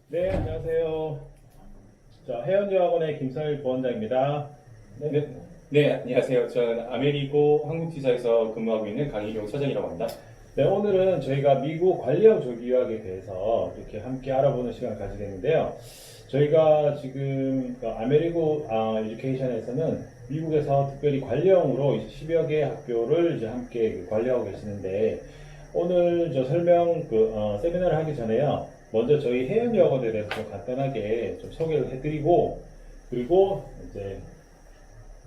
네, 안녕하세요. 자, 해운여학원의 김선일 부원장입니다. 네, 네, 네, 안녕하세요. 저는 아메리고 한국지사에서 근무하고 있는 강희룡 차장이라고 합니다. 네, 오늘은 저희가 미국 관리형 조기유학에 대해서 이렇게 함께 알아보는 시간을 가지겠는데요. 저희가 지금 그 아메리고 에듀케이션에서는 미국에서 특별히 관리형으로 10여 개 학교를 이제 함께 관리하고 계시는데 오늘 저 세미나를 하기 전에요. 먼저 저희 해운여학원에 대해서 좀 간단하게 좀 소개를 해드리고 그리고 이제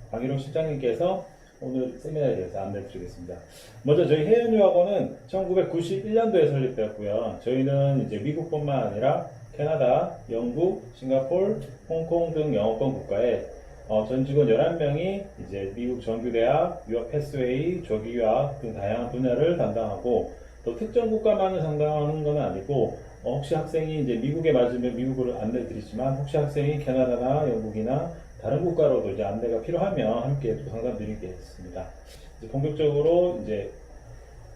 강희룡 실장님께서 오늘 세미나에 대해서 안내 드리겠습니다. 먼저 저희 해운여학원은 1991년도에 설립되었고요. 저희는 이제 미국뿐만 아니라 캐나다, 영국, 싱가포르, 홍콩 등 영어권 국가에 전 직원 11명이 이제 미국 정규대학, 유학 패스웨이, 조기유학 등 다양한 분야를 담당하고 또 특정 국가만을 상담하는 건 아니고 혹시 학생이 이제 미국에 맞으면 미국으로 안내 드리지만 혹시 학생이 캐나다나 영국이나 다른 국가로도 이제 안내가 필요하면 함께 또 상담 드리겠습니다. 이제 본격적으로 이제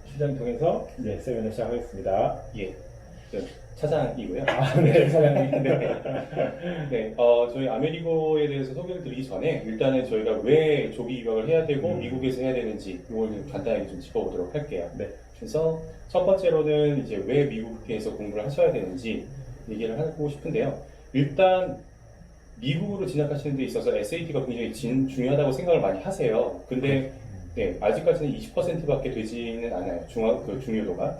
시장 통해서 이제 세미나 시작하겠습니다. 예, 저 차장이고요. 네, 사장님. 네, 저희 아메리고에 대해서 소개를 드리기 전에 일단은 저희가 왜 조기 유학을 해야 되고 미국에서 해야 되는지 이걸 좀 간단하게 좀 짚어보도록 할게요. 네. 그래서 첫 번째로는 이제 왜 미국에서 공부를 하셔야 되는지 얘기를 하고 싶은데요. 일단 미국으로 진학하시는 데 있어서 SAT가 굉장히 중요하다고 생각을 많이 하세요. 근데 네, 아직까지는 20%밖에 되지는 않아요. 중요도가.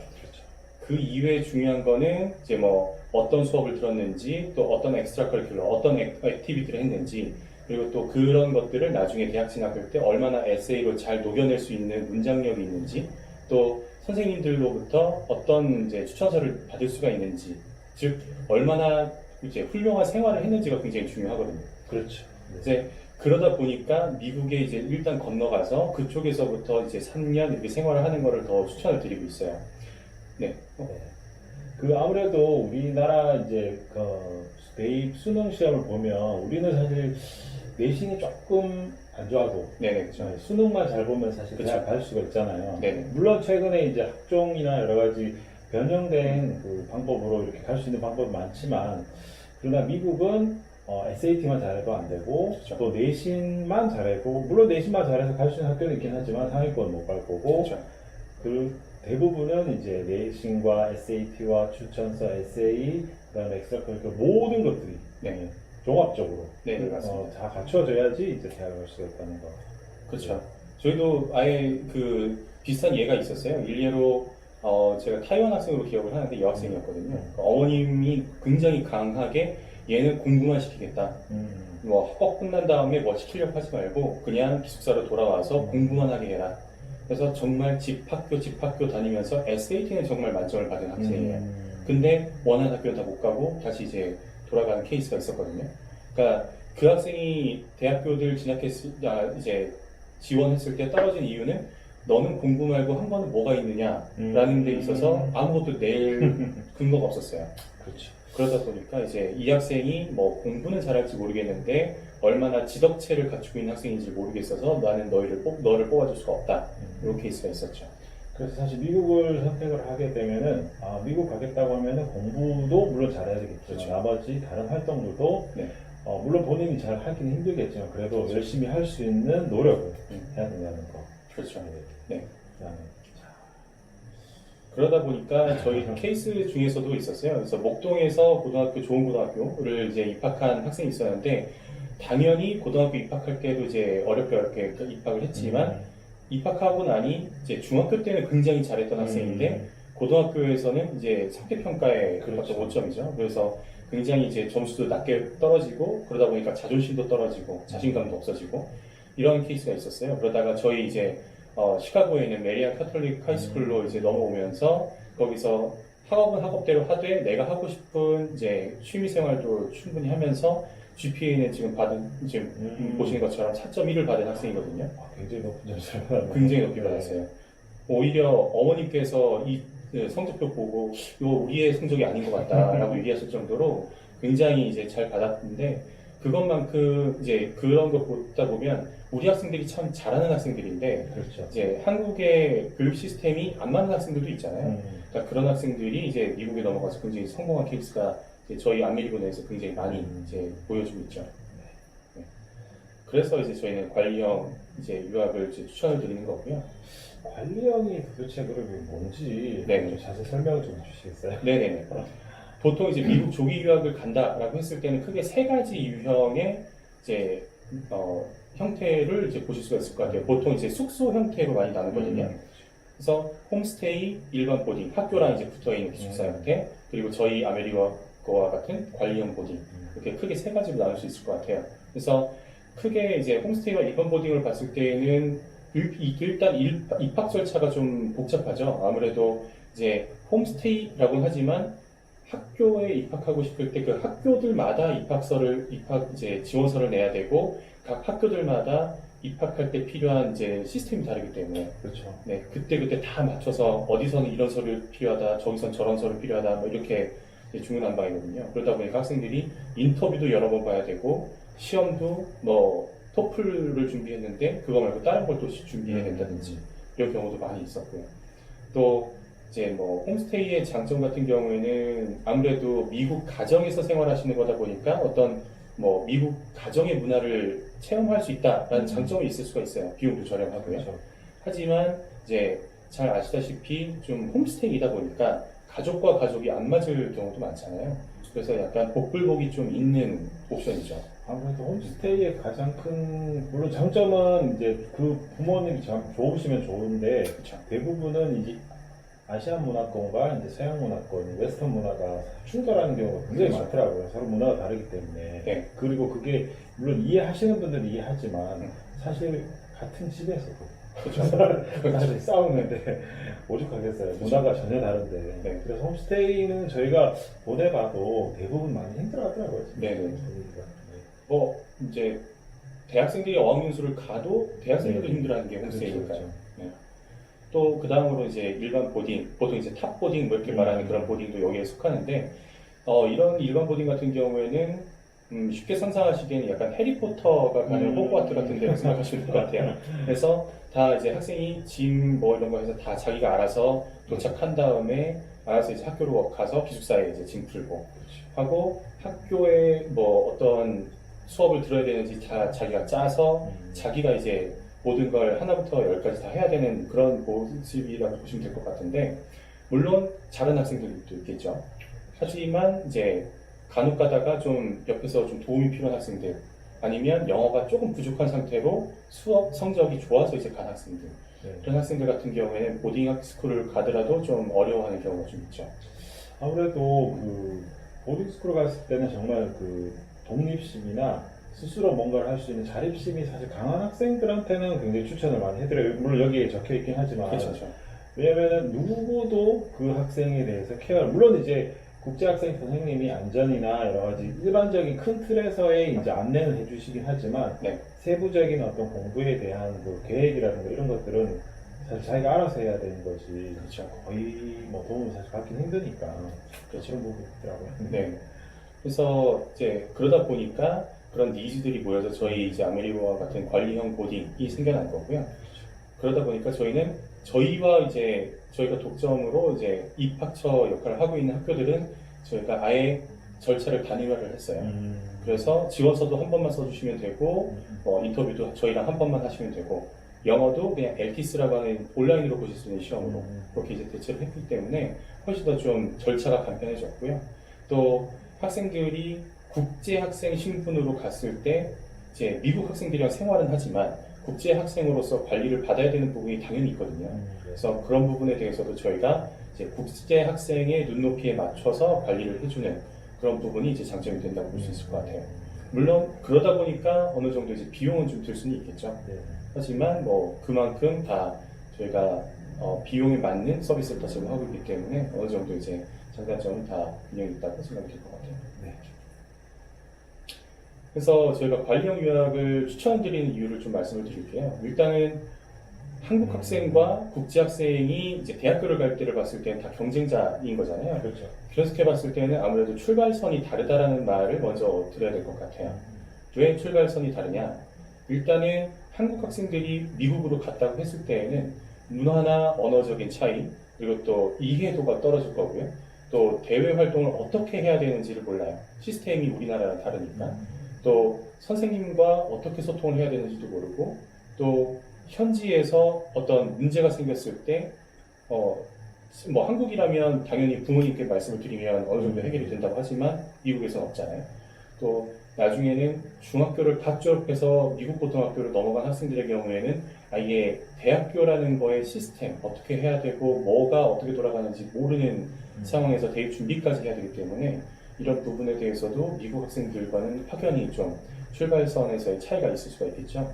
그 이외에 중요한 거는 이제 뭐 어떤 수업을 들었는지 또 어떤 엑스트라 커리큘러 어떤 액티비티를 했는지 그리고 또 그런 것들을 나중에 대학 진학할 때 얼마나 에세이로 잘 녹여낼 수 있는 문장력이 있는지 또 선생님들로부터 어떤 이제 추천서를 받을 수가 있는지 즉 얼마나 이제 훌륭한 생활을 했는지가 굉장히 중요하거든요. 그렇죠. 이제 그러다 보니까 미국에 이제 일단 건너가서 그쪽에서부터 이제 3년 이렇게 생활을 하는 거를 더 추천을 드리고 있어요. 네. 그 아무래도 우리나라 이제 그 대입 수능 시험을 보면 우리는 사실 내신이 조금 안 좋아도 네네, 그렇죠. 수능만 잘 보면 사실 그쵸. 대학 갈 수가 있잖아요. 네네. 물론 최근에 이제 학종이나 여러 가지 변형된 그 방법으로 이렇게 갈 수 있는 방법이 많지만 그러나 미국은 SAT만 잘해도 안 되고 그쵸. 또 내신만 잘해도 물론 내신만 잘해서 갈 수 있는 학교는 있긴 하지만 상위권 못 갈 거고 그렇죠. 그 대부분은 이제 내신과 SAT와 추천서, 에세이, 그다음에 엑스트라 모든 것들이 네. 종합적으로 네, 맞습니다. 다 갖춰져야지 이제 대학을 갈 수가 있다는 거. 그렇죠. 저희도 아예 그 비슷한 예가 있었어요. 일례로 제가 타이완 학생으로 기억을 하는데 여학생이었거든요. 그러니까 어머님이 굉장히 강하게 얘는 공부만 시키겠다. 뭐 학업 끝난 다음에 뭐 시키려고 하지 말고 그냥 기숙사로 돌아와서 공부만 하게 해라. 그래서 정말 집 학교 다니면서 SAT는 정말 만점을 받은 학생이에요. 근데 원하는 학교는 다 못 가고 다시 이제 돌아가는 케이스가 있었거든요. 그러니까 그 학생이 대학교들 이제 지원했을 때 떨어진 이유는 너는 공부 말고 한 거는 뭐가 있느냐라는 데 있어서 아무것도 낼 근거가 없었어요. 그렇죠. 그러다 보니까 이제 이 학생이 뭐 공부는 잘할지 모르겠는데 얼마나 지덕체를 갖추고 있는 학생인지 모르겠어서 나는 너를 뽑아줄 수가 없다. 이런 케이스가 있었죠. 그래서 사실 미국을 선택을 하게 되면은 미국 가겠다고 하면은 공부도 물론 잘해야 되겠죠. 그렇죠. 나머지 다른 활동들도 네. 물론 본인이 잘 하기는 힘들겠지만 그래도 그렇죠. 열심히 할 수 있는 노력을 해야 된다는 거. 그렇죠. 네. 그다음에 그러다 보니까 저희 케이스 중에서도 있었어요. 그래서 목동에서 좋은 고등학교를 이제 입학한 학생이 있었는데 당연히 고등학교 입학할 때도 이제 어렵게 입학을 했지만 입학하고 나니 이제 중학교 때는 굉장히 잘했던 학생인데 고등학교에서는 이제 상대평가에 그렇죠. 어떤 5점이죠. 그래서 굉장히 이제 점수도 낮게 떨어지고 그러다 보니까 자존심도 떨어지고 자신감도 없어지고 이런 케이스가 있었어요. 그러다가 저희 이제 시카고에 있는 메리안 카톨릭 하이스쿨로 이제 넘어오면서 거기서 학업은 학업대로 하되 내가 하고 싶은 이제 취미 생활도 충분히 하면서 GPA는 지금 보시는 것처럼 4.1을 받은 학생이거든요. 굉장히 높은 점수를 받았네요. 굉장히 높게 받았어요. 오히려 어머님께서 이 성적표 보고 이거 우리의 성적이 아닌 것 같다라고 얘기하실 정도로 굉장히 이제 잘 받았는데 그것만큼 이제 그런 거 보다 보면 우리 학생들이 참 잘하는 학생들인데 그렇죠. 이제 한국의 교육 시스템이 안 맞는 학생들도 있잖아요. 그러니까 그런 학생들이 이제 미국에 넘어가서 굉장히 성공한 케이스가 이제 저희 아메리고 내에서 굉장히 많이 이제 보여주고 있죠. 네. 그래서 이제 저희는 관리형 이제 유학을 이제 추천을 드리는 거고요. 관리형이 도대체 그러면 뭔지 네. 좀 자세히 설명 좀 주시겠어요? 네네네. 보통 이제 미국 조기 유학을 간다라고 했을 때는 크게 세 가지 유형의 이제 형태를 이제 보실 수가 있을 것 같아요. 보통 이제 숙소 형태로 많이 나누거든요. 그래서 홈스테이, 일반 보딩, 학교랑 이제 붙어 있는 기숙사 형태, 그리고 저희 아메리카와 같은 관리형 보딩, 이렇게 크게 세 가지로 나눌 수 있을 것 같아요. 그래서 크게 이제 홈스테이와 일반 보딩을 봤을 때는 일단 입학 절차가 좀 복잡하죠. 아무래도 이제 홈스테이라고는 하지만 학교에 입학하고 싶을 때 그 학교들마다 이제 지원서를 내야 되고 각 학교들마다 입학할 때 필요한 이제 시스템이 다르기 때문에 그렇죠. 네, 그때 다 맞춰서 어디서는 이런 서류 필요하다, 저기선 저런 서류 필요하다, 뭐 이렇게 중구난방이거든요. 그러다 보니까 학생들이 인터뷰도 여러 번 봐야 되고 시험도 뭐 토플을 준비했는데 그거 말고 다른 걸 또 준비해야 된다든지 이런 경우도 많이 있었고요. 또 이제 뭐 홈스테이의 장점 같은 경우에는 아무래도 미국 가정에서 생활하시는 거다 보니까 어떤 뭐 미국 가정의 문화를 체험할 수 있다라는 장점이 있을 수가 있어요. 비용도 저렴하고요. 그렇죠. 하지만 이제 잘 아시다시피 좀 홈스테이이다 보니까 가족과 가족이 안 맞을 경우도 많잖아요. 그래서 약간 복불복이 좀 있는 옵션이죠. 아무래도 홈스테이의 가장 큰 물론 장점은 이제 그 부모님이 참 좋으시면 좋은데 그렇죠. 대부분은 이제 아시안 문화권과 이제 서양 문화권, 웨스턴 문화가 충돌하는 경우가 굉장히 그렇죠. 많더라고요. 서로 문화가 다르기 때문에. 네. 그리고 그게 물론 이해하시는 분들은 이해하지만 사실 같은 집에서도 사실 싸우는데 오죽하겠어요. 문화가 전혀 다른데. 네. 그래서 홈스테이는 저희가 보내봐도 대부분 많이 힘들어하더라고요. 네. 분위기가. 뭐 이제 대학생들이 어학연수를 가도 대학생들도 네. 힘들어하는 게 홈스테이니까요. 그렇죠. 또 그 다음으로 이제 일반 보딩, 보통 이제 탑 보딩 뭐 이렇게 말하는 그런 보딩도 여기에 속하는데 이런 일반 보딩 같은 경우에는 쉽게 상상하시기에는 약간 해리포터가 가는 호그와트 같은 데를 생각하시면 될 것 같아요. 그래서 다 이제 학생이 짐 뭐 이런 거 해서 다 자기가 알아서 도착한 다음에 알아서 이제 학교로 가서 기숙사에 이제 짐 풀고 하고 학교에 뭐 어떤 수업을 들어야 되는지 다 자기가 짜서 자기가 이제 모든 걸 하나부터 열까지 다 해야 되는 그런 모습이라고 보시면 될 것 같은데 물론 잘하는 학생들도 있겠죠. 하지만 이제 간혹 가다가 좀 옆에서 좀 도움이 필요한 학생들 아니면 영어가 조금 부족한 상태로 수업 성적이 좋아서 이제 간 학생들 그런 학생들 같은 경우에는 보딩 스쿨을 가더라도 좀 어려워하는 경우가 좀 있죠. 아무래도 그 보딩스쿨 갔을 때는 정말 그 독립심이나 스스로 뭔가를 할 수 있는 자립심이 사실 강한 학생들한테는 굉장히 추천을 많이 해드려요. 물론 여기에 적혀 있긴 하지만. 그렇죠. 왜냐면은 누구도 그 학생에 대해서 물론 이제 국제학생 선생님이 안전이나 여러 가지 일반적인 큰 틀에서의 이제 안내는 해주시긴 하지만 네. 세부적인 어떤 공부에 대한 그 계획이라든가 이런 것들은 사실 자기가 알아서 해야 되는 거지. 그렇죠. 거의 뭐 도움을 사실 받긴 힘드니까. 그렇죠. 그런 부분이 있더라고요. 네. 그래서 이제 그러다 보니까 그런 니즈들이 모여서 저희 이제 아메리카와 같은 관리형 보딩이 생겨난 거고요. 그러다 보니까 저희는 저희가 독점으로 이제 입학처 역할을 하고 있는 학교들은 저희가 아예 절차를 단일화를 했어요. 그래서 지원서도 한 번만 써주시면 되고, 인터뷰도 저희랑 한 번만 하시면 되고, 영어도 그냥 LTS라고 하는 온라인으로 보실 수 있는 시험으로 그렇게 이제 대체를 했기 때문에 훨씬 더 좀 절차가 간편해졌고요. 또 학생들이 국제 학생 신분으로 갔을 때 이제 미국 학생들이랑 생활은 하지만 국제 학생으로서 관리를 받아야 되는 부분이 당연히 있거든요. 그래서 그런 부분에 대해서도 저희가 이제 국제 학생의 눈높이에 맞춰서 관리를 해주는 그런 부분이 이제 장점이 된다고 볼 수 있을 것 같아요. 물론 그러다 보니까 어느 정도 이제 비용은 좀 들 수는 있겠죠. 하지만 뭐 그만큼 다 저희가 비용에 맞는 서비스를 다 제공하고 있기 때문에 어느 정도 이제 장단점은 다 균형이 있다고 생각이 될 것 같아요. 네. 그래서 저희가 관리형 유학을 추천드리는 이유를 좀 말씀을 드릴게요. 일단은 한국 학생과 국제 학생이 이제 대학교를 갈 때를 봤을 때는 다 경쟁자인 거잖아요. 그렇죠. 그렇게 봤을 때는 아무래도 출발선이 다르다라는 말을 먼저 드려야 될 것 같아요. 왜 출발선이 다르냐? 일단은 한국 학생들이 미국으로 갔다고 했을 때에는 문화나 언어적인 차이, 그리고 또 이해도가 떨어질 거고요. 또 대외 활동을 어떻게 해야 되는지를 몰라요. 시스템이 우리나라랑 다르니까. 또 선생님과 어떻게 소통을 해야 되는지도 모르고, 또 현지에서 어떤 문제가 생겼을 때 뭐 한국이라면 당연히 부모님께 말씀을 드리면 어느 정도 해결이 된다고 하지만 미국에서는 없잖아요. 또 나중에는 중학교를 다 졸업해서 미국 고등학교로 넘어간 학생들의 경우에는 아예 대학교라는 거의 시스템, 어떻게 해야 되고 뭐가 어떻게 돌아가는지 모르는 상황에서 대입 준비까지 해야 되기 때문에 이런 부분에 대해서도 미국 학생들과는 확연히 좀 출발선에서의 차이가 있을 수가 있겠죠.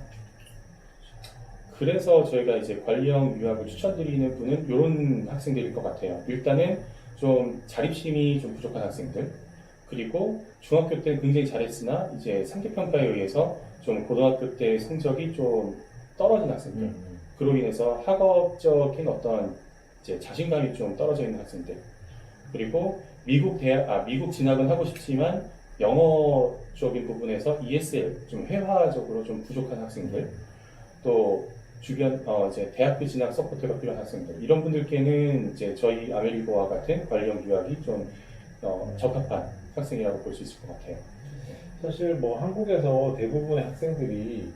그래서 저희가 이제 관리형 유학을 추천드리는 분은 이런 학생들일 것 같아요. 일단은 좀 자립심이 좀 부족한 학생들, 그리고 중학교 때 굉장히 잘했으나 이제 상대평가에 의해서 좀 고등학교 때 성적이 좀 떨어진 학생들, 그로 인해서 학업적인 어떤 이제 자신감이 좀 떨어져 있는 학생들, 그리고 미국 진학은 하고 싶지만 영어 쪽인 부분에서 ESL 좀 회화적으로 좀 부족한 학생들, 또 주변 이제 대학교 진학 서포트가 필요한 학생들, 이런 분들께는 이제 저희 아메리고와 같은 관리형 유학이 좀 적합한 학생이라고 볼 수 있을 것 같아요. 사실 뭐 한국에서 대부분의 학생들이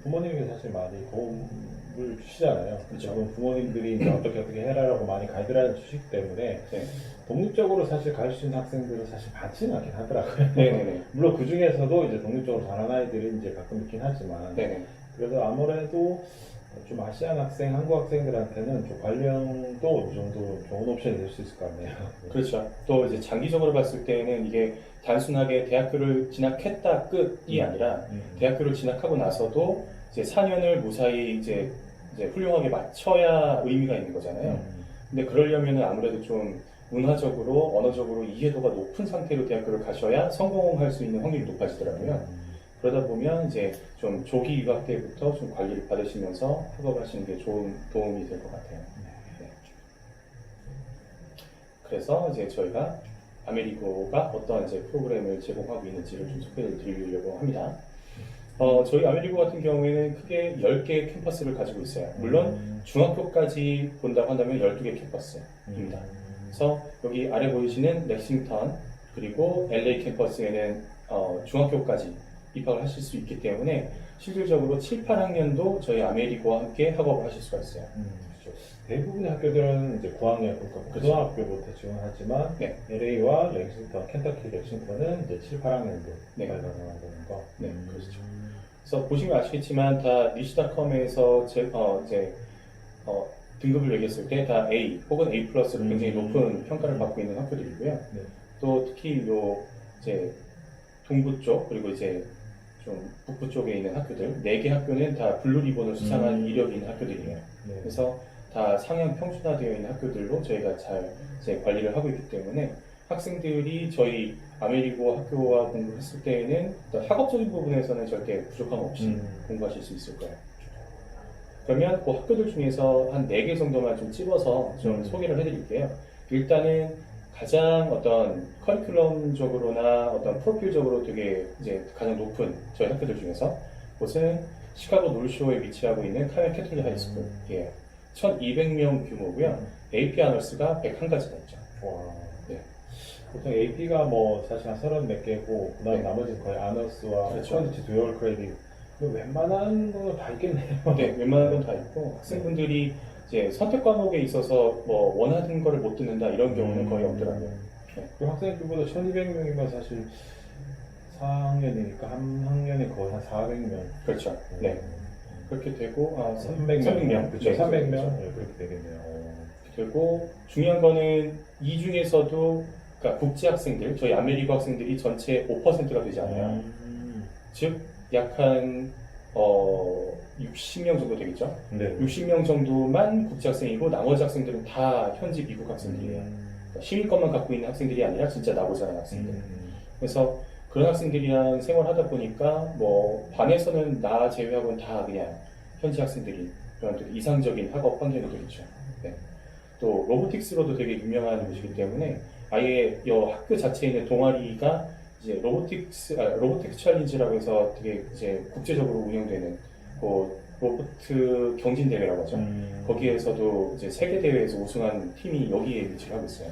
부모님이 사실 많이 도움을 주시잖아요. 그렇죠. 그리고 부모님들이 이제 어떻게 해라라고 많이 가이드라인을 주시기 때문에 네. 독립적으로 사실 갈 수 있는 학생들은 사실 많지는 않긴 하더라고요. 네네네. 물론 그 중에서도 이제 독립적으로 잘하는 아이들이 이제 가끔 있긴 하지만, 네네. 그래서 아무래도 좀 아시안 학생, 한국 학생들한테는 좀 관련도 어느 정도 좋은 옵션이 될 수 있을 것 같네요. 그렇죠. 또 이제 장기적으로 봤을 때는 이게 단순하게 대학교를 진학했다 끝이 아니라 대학교를 진학하고 나서도 이제 4년을 무사히 이제 훌륭하게 마쳐야 의미가 있는 거잖아요. 근데 그러려면은 아무래도 좀 문화적으로, 언어적으로 이해도가 높은 상태로 대학교를 가셔야 성공할 수 있는 확률이 높아지더라고요. 그러다 보면 이제 좀 조기 유학 때부터 좀 관리를 받으시면서 학업하시는 게 좋은 도움이 될 것 같아요. 네. 그래서 이제 저희가 아메리고가 어떤 이제 프로그램을 제공하고 있는지를 좀 소개를 드리려고 합니다. 저희 아메리고 같은 경우에는 크게 10개의 캠퍼스를 가지고 있어요. 물론 중학교까지 본다고 한다면 12개 캠퍼스입니다. 그래서 여기 아래 보이시는 렉싱턴, 그리고 LA 캠퍼스에는 중학교까지 입학을 하실 수 있기 때문에 실질적으로 7, 8학년도 저희 아메리고와 함께 학업을 하실 수가 있어요. 그렇죠. 대부분의 학교들은 이제 9학년, 그러니까 고등학교부터 지원하지만 네. LA와 렉싱턴, 켄터키 렉싱턴은 이제 7, 8학년도 네. 가능하다는 거. 네, 그렇죠. 그래서 보시면 아시겠지만 다 niche.com에서 등급을 매겼을 때 다 A 혹은 A 플러스로 굉장히 높은 평가를 받고 있는 학교들이고요. 네. 또 특히 요 이제 동부 쪽, 그리고 이제 좀 북부 쪽에 있는 학교들 4개 학교는 다 블루 리본을 수상한 이력이 있는 학교들이에요. 네. 그래서 다 상향 평준화되어 있는 학교들로 저희가 잘 이제 관리를 하고 있기 때문에 학생들이 저희 아메리고 학교와 공부했을 때에는 어떤 학업적인 부분에서는 절대 부족함 없이 공부하실 수 있을 거예요. 그러면 그 학교들 중에서 한 4개 정도만 좀 찝어서 좀 소개를 해드릴게요. 일단은 가장 어떤 커리큘럼적으로나 어떤 프로필적으로 되게 이제 가장 높은 저희 학교들 중에서 그것은 시카고 놀쇼에 위치하고 있는 카멜 캐톨릭 하이스쿨이에요. 1200명 규모고요. AP 아너스가 101가지가 있죠. 와. 네. 보통 AP가 뭐 사실 한 30 몇 개고, 그 다음에 네. 나머지는 거의 아너스와 그렇죠. 퀄리티 듀얼 크레딧. 웬만한 거 다 있겠네요. 네, 웬만한 건 다 있고 학생분들이 이제 선택 과목에 있어서 뭐 원하는 거를 못 듣는다 이런 경우는 거의 없더라고요. 네. 그 학생들보다 1200명이면 사실 4학년이니까 한 학년에 거의 한 400명. 그렇죠. 네. 그렇게 되고 300명. 300명. 그렇죠. 네, 300명. 그렇죠. 네, 그렇게 되겠네요. 그리고 중요한 거는 이 중에서도 그러니까 국제 학생들, 저희 아메리카 학생들이 전체 5%가 되지 않아요. 즉 약 한 60명 정도 되겠죠. 네. 60명 정도만 국제 학생이고 나머지 학생들은 다 현지 미국 학생들이에요. 그러니까 시민권만 갖고 있는 학생들이 아니라 진짜 나고자 하는 학생들. 그래서 그런 학생들이랑 생활하다 보니까 뭐 반에서는 나 제외하고는 다 그냥 현지 학생들이 그런 되게 이상적인 학업 환경이 되겠죠. 네. 또 로보틱스로도 되게 유명한 곳이기 때문에 아예 이 학교 자체에 있는 동아리가 이제 로보틱스 챌린지라고 해서 되게 이제 국제적으로 운영되는 그 로봇 경진 대회라고 하죠. 거기에서도 이제 세계 대회에서 우승한 팀이 여기에 위치를 하고 있어요.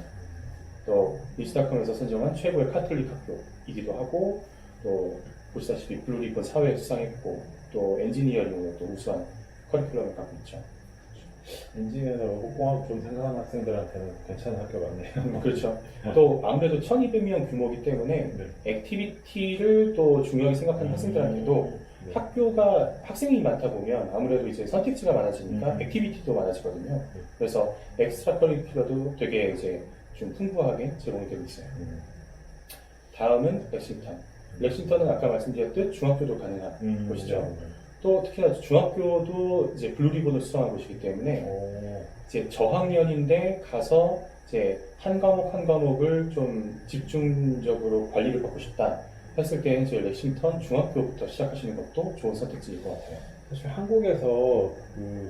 또 리스닥컴에서 선정한 최고의 카톨릭 학교이기도 하고 또 보시다시피 블루리본 사회 수상했고 또 엔지니어링으로 또 우수한 커리큘럼을 갖고 있죠. 엔지니어나 로봇공학 좀 생각하는 학생들한테는 괜찮은 학교 같네요. 그렇죠. 또 아무래도 1200명 규모이기 때문에 네. 액티비티를 또 중요하게 생각하는 학생들한테도 네. 학교가 학생이 많다 보면 아무래도 이제 선택지가 많아지니까 액티비티도 많아지거든요. 그래서 엑스트라 커리큘러도 되게 이제 좀 풍부하게 제공이 되고 있어요. 다음은 렉싱턴. 렉싱턴은 아까 말씀드렸듯 중학교도 가능한 곳이죠. 또 특히나 중학교도 이제 블루리본을 수상한 곳이기 때문에 이제 저학년인데 가서 이제 한 과목 한 과목을 좀 집중적으로 관리를 받고 싶다 했을 때는 이제 렉싱턴 중학교부터 시작하시는 것도 좋은 선택지일 것 같아요. 사실 한국에서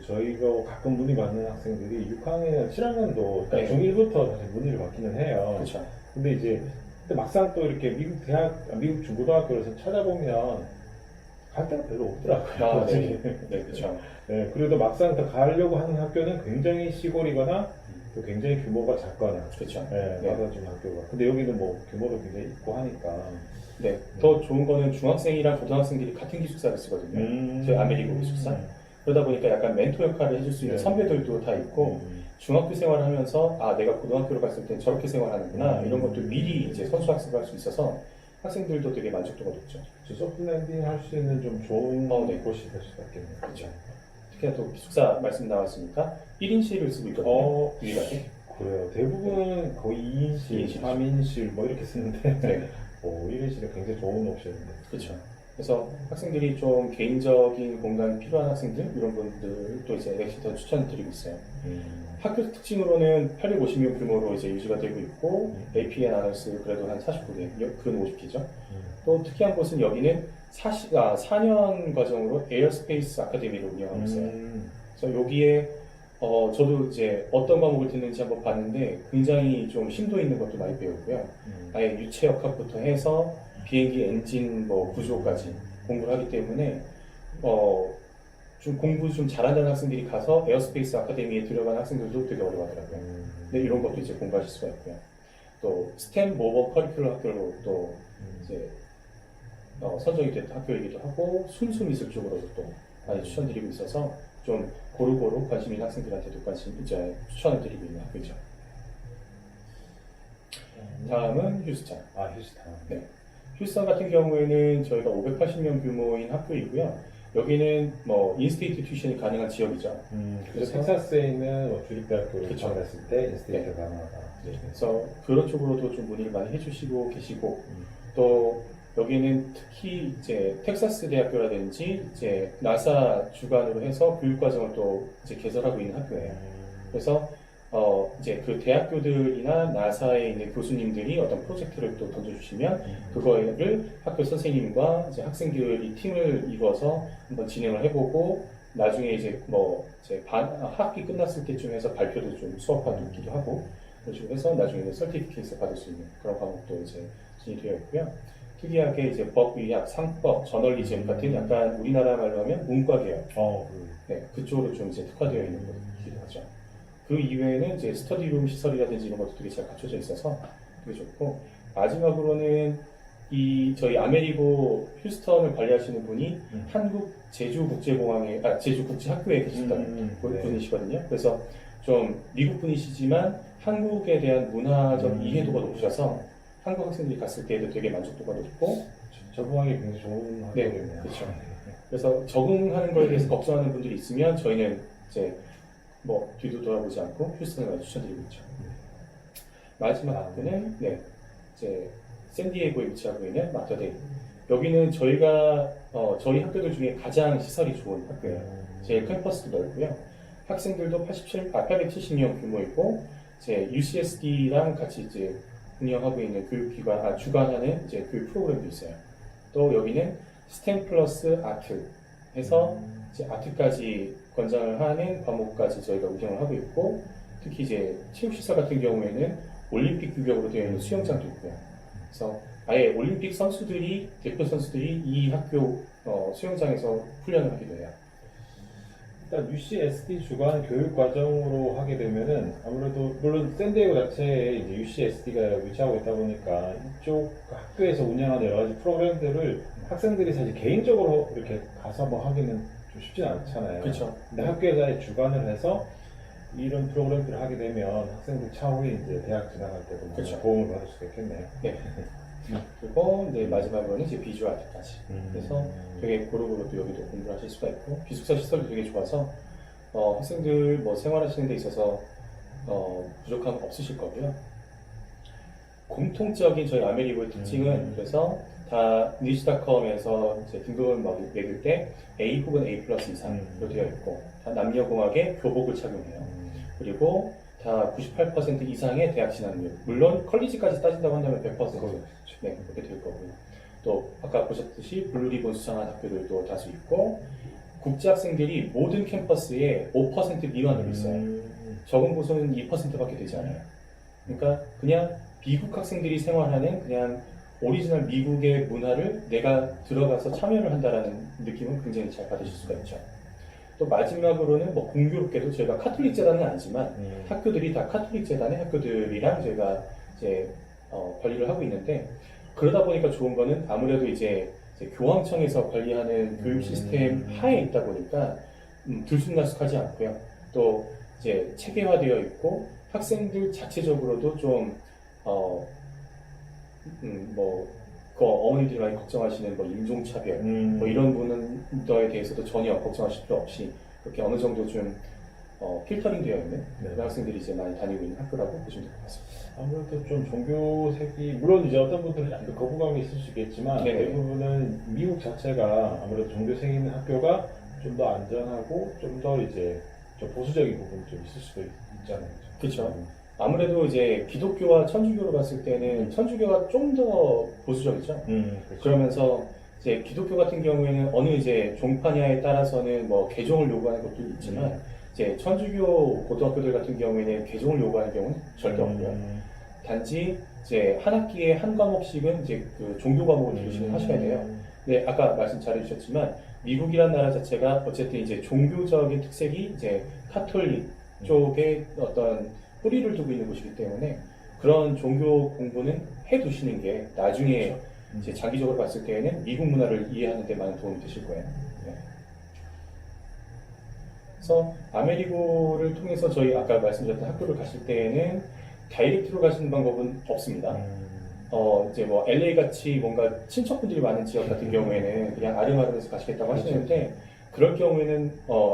저희가 가끔 문의 받는 학생들이 6학년, 7학년도 그러니까 네. 중1부터 사실 문의를 받기는 해요. 그렇죠. 근데 이제 막상 또 이렇게 미국 중고등학교를 찾아보면 갈 데가 별로 없더라고요. 아, 솔직히. 네, 그렇죠. 네, 그래도 막상 더 가려고 하는 학교는 굉장히 시골이거나 또 굉장히 규모가 작거나 그렇죠. 네, 네. 받아주는 학교가. 근데 여기는 뭐 규모도 굉장히 있고 하니까. 네, 더 좋은 거는 중학생이랑 고등학생들이 같은 기숙사를 쓰거든요. 저희 아메리고 기숙사. 그러다 보니까 약간 멘토 역할을 해줄 수 있는 네. 선배들도 다 있고 중학교 생활을 하면서 아 내가 고등학교로 갔을 땐 저렇게 생활하는구나 이런 것도 미리 이제 선수 학습할 수 있어서 학생들도 되게 만족도가 높죠. 소프트 랜딩 할 수 있는 좀 좋은 네. 곳이 될 수가 있겠네요. 그렇죠. 특히나 또 기숙사 말씀 나왔으니까 1인실을 쓰고 있거든요. 유일하게. 그래요. 대부분 거의 2인실, 2인실. 3인실 뭐 이렇게 쓰는데 네. 1인실은 굉장히 좋은 옵션인데. 그렇죠. 그래서 학생들이 좀 개인적인 공간이 필요한 학생들 이런 분들도 이제 렉싱턴 추천드리고 있어요. 학교 특징으로는 850명 규모로 이제 유지가 되고 있고 APN 아너스 그래도 한 49개, 근 50개죠. 또 특이한 곳은 여기는 4년 과정으로 에어스페이스 아카데미를 운영하고 있어요. 그래서 여기에 저도 이제 어떤 과목을 듣는지 한번 봤는데 굉장히 좀 심도 있는 것도 많이 배우고요. 아예 유체역학부터 해서 비행기 엔진 뭐 구조까지 공부를 하기 때문에 좀 공부 좀 잘한다는 학생들이 가서 에어스페이스 아카데미에 들어간 학생들도 되게 어려워하더라고요. 근데 이런 것도 이제 공부하실 수가 있고요. 또 스템 모버 커리큘럼 학교로 또 이제 선정이 된 학교이기도 하고 순수 미술 쪽으로도 또 많이 추천드리고 있어서 좀 고루고루 관심 있는 학생들한테도 이제 추천을 드리고 있는 학교죠. 다음은 휴스턴. 휴스턴. 네. 휴스턴 같은 경우에는 저희가 580명 규모인 학교이고요. 여기는 뭐 인스테이트 튜션이 가능한 지역이죠. 그래서 텍사스에 있는 주립대학교를 그쵸. 방문했을 때 인스테이트가 가능하다. 그래서 그런 쪽으로도 좀 문의를 많이 해주시고 계시고 또 여기는 특히 이제 텍사스 대학교라든지 이제 나사 주관으로 해서 교육 과정을 또 이제 개설하고 있는 학교예요. 그래서 이제 그 대학교들이나 나사에 있는 교수님들이 어떤 프로젝트를 또 던져주시면 그거를 학교 선생님과 이제 학생들이 팀을 이뤄서 한번 진행을 해보고 나중에 이제 이제 학기 끝났을 때쯤 해서 발표도 좀 수업하기도 하고 그런 식으로 해서 나중에는 서티피케이트 받을 수 있는 그런 과목도 이제 진행되어 있고요. 특이하게 이제 법, 의학, 상법, 저널리즘 같은 약간 우리나라 말로 하면 문과 계열 네, 그쪽으로 좀 이제 특화되어 있는 곳이기도 하죠. 그 이외에는 이제 스터디룸 시설이라든지 이런 것도 되게 잘 갖춰져 있어서 되게 좋고 마지막으로는 저희 아메리고 휴스턴을 관리하시는 분이 한국 제주국제공항에 제주국제학교에 계셨던 분이시거든요. 그래서 좀 미국 분이시지만 한국에 대한 문화적 이해도가 높으셔서 한국 학생들이 갔을 때에도 되게 만족도가 높고 적응하기 굉장히 좋은 학교겠네요. 네, 그렇죠. 그래서 적응하는 거에 대해서 걱정하는 분들이 있으면 저희는 이제 뒤도 돌아보지 않고 휴스턴을 많이 추천드리고 있죠. 마지막 학교는 이제 샌디에고에 위치하고 있는 마터데이. 여기는 저희가 저희 학교들 중에 가장 시설이 좋은 학교예요. 제일 캠퍼스도 넓고요. 학생들도 870명 규모이고 이제 UCSD랑 같이 이제 운영하고 있는 교육기관, 주관하는 이제 교육 프로그램도 있어요. 또 여기는 스템 플러스 아트 해서 이제 아트까지 권장을 하는 과목까지 저희가 운영을 하고 있고 특히 이제 체육시설 같은 경우에는 올림픽 규격으로 되어 있는 수영장도 있고요. 그래서 아예 올림픽 대표 선수들이 이 학교 수영장에서 훈련을 하기도 해요. 일단 UCSD 주관 교육 과정으로 하게 되면은 아무래도 물론 샌디에고 자체에 이제 UCSD가 위치하고 있다 보니까 이쪽 학교에서 운영하는 여러 가지 프로그램들을 학생들이 사실 개인적으로 이렇게 가서 뭐 하기는 좀 쉽지는 않잖아요. 그렇죠. 근데 학교에서 주관을 해서 이런 프로그램들을 하게 되면 학생들 차후에 이제 대학 진학할 때도 뭐 그렇죠. 도움을 받을 수가 있겠네요. 네. 그리고 이제 마지막으로는 이제 비주얼 아트까지. 그래서 되게 고루고루 또 여기도 공부를 하실 수가 있고 기숙사 시설도 되게 좋아서 학생들 뭐 생활하시는 데 있어서 부족함 없으실 거고요. 공통적인 저희 아메리고의 특징은 그래서 다 니즈닷컴에서 이제 등급을 매길 때 A 혹은 A 플러스 이상으로 되어 있고 다 남녀공학의 교복을 착용해요. 그리고 다 98% 이상의 대학 진학률. 물론 컬리지까지 따진다고 한다면 100%. 네, 그렇게 될 거고요. 또 아까 보셨듯이 블루리본 수상한 학교들도 다수 있고 국제 학생들이 모든 캠퍼스에 5% 미만으로 있어요. 적은 곳은 2%밖에 되지 않아요. 그러니까 그냥 미국 학생들이 생활하는 그냥 오리지널 미국의 문화를 내가 들어가서 참여를 한다라는 느낌은 굉장히 잘 받으실 수가 있죠. 또 마지막으로는 뭐 공교롭게도 저희가 카톨릭 재단은 아니지만 학교들이 다 카톨릭 재단의 학교들이랑 저희가 이제 관리를 하고 있는데 그러다 보니까 좋은 거는 아무래도 이제 교황청에서 관리하는 교육 시스템 하에 있다 보니까 들쑥날쑥하지 않고요. 또 이제 체계화되어 있고 학생들 자체적으로도 좀 그 어머니들이 많이 걱정하시는 뭐 인종차별 뭐 이런 부분에 대해서도 전혀 걱정하실 필요 없이 그렇게 어느 정도 좀 필터링 되어 있는 그런 학생들이 이제 많이 다니고 있는 학교라고 보시면 될 것 같습니다. 아무래도 좀 종교색이 물론 이제 어떤 분들은 약간 거부감이 있을 수 있겠지만 네네. 대부분은 미국 자체가 아무래도 종교색 있는 학교가 좀 더 안전하고 좀 더 이제 좀 보수적인 부분이 좀 있을 수도 있잖아요. 그렇죠. 아무래도 이제 기독교와 천주교로 봤을 때는 천주교가 좀 더 보수적이죠. 그렇죠. 그러면서 이제 기독교 같은 경우에는 어느 이제 종파냐에 따라서는 뭐 개종을 요구하는 것도 있지만 이제 천주교 고등학교들 같은 경우에는 개종을 요구하는 경우는 절대 없고요. 단지 이제 한 학기에 한 과목씩은 이제 그 종교 과목을 교실을 하셔야 돼요. 네, 아까 말씀 잘해주셨지만 미국이란 나라 자체가 어쨌든 이제 종교적인 특색이 이제 카톨릭 쪽에 어떤 뿌리를 두고 있는 곳이기 때문에 그런 종교 공부는 해두시는 게 나중에 이제 장기적으로 봤을 때에는 미국 문화를 이해하는 데 많은 도움이 되실 거예요. 네. 그래서 아메리고를 통해서 저희 아까 말씀드렸던 학교를 가실 때에는 다이렉트로 가시는 방법은 없습니다. 이제 뭐 LA 같이 뭔가 친척분들이 많은 지역 같은 경우에는 그냥 아름아름해서 가시겠다고 하시는데 그럴 경우에는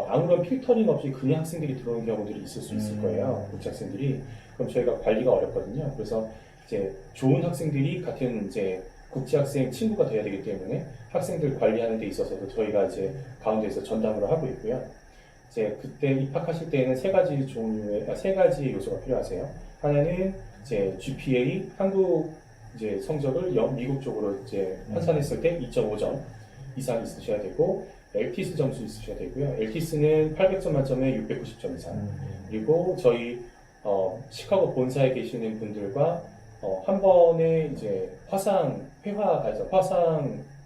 아무런 필터링 없이 그냥 학생들이 들어오는 경우들이 있을 수 있을 거예요. 국제 학생들이. 그럼 저희가 관리가 어렵거든요. 그래서 이제 좋은 학생들이 같은 이제 국제 학생 친구가 돼야 되기 때문에 학생들 관리하는 데 있어서도 저희가 이제 가운데에서 전담을 하고 있고요. 이제 그때 입학하실 때에는 세 가지 요소가 필요하세요. 하나는 이제 GPA 한국 이제 성적을 미국 쪽으로 이제 환산했을 때 2.5점 이상 있으셔야 되고 LTS 점수 있으셔야 되고요. LTS는 800점 만점에 690점 이상. 그리고 저희 시카고 본사에 계시는 분들과 한 번에 이제 화상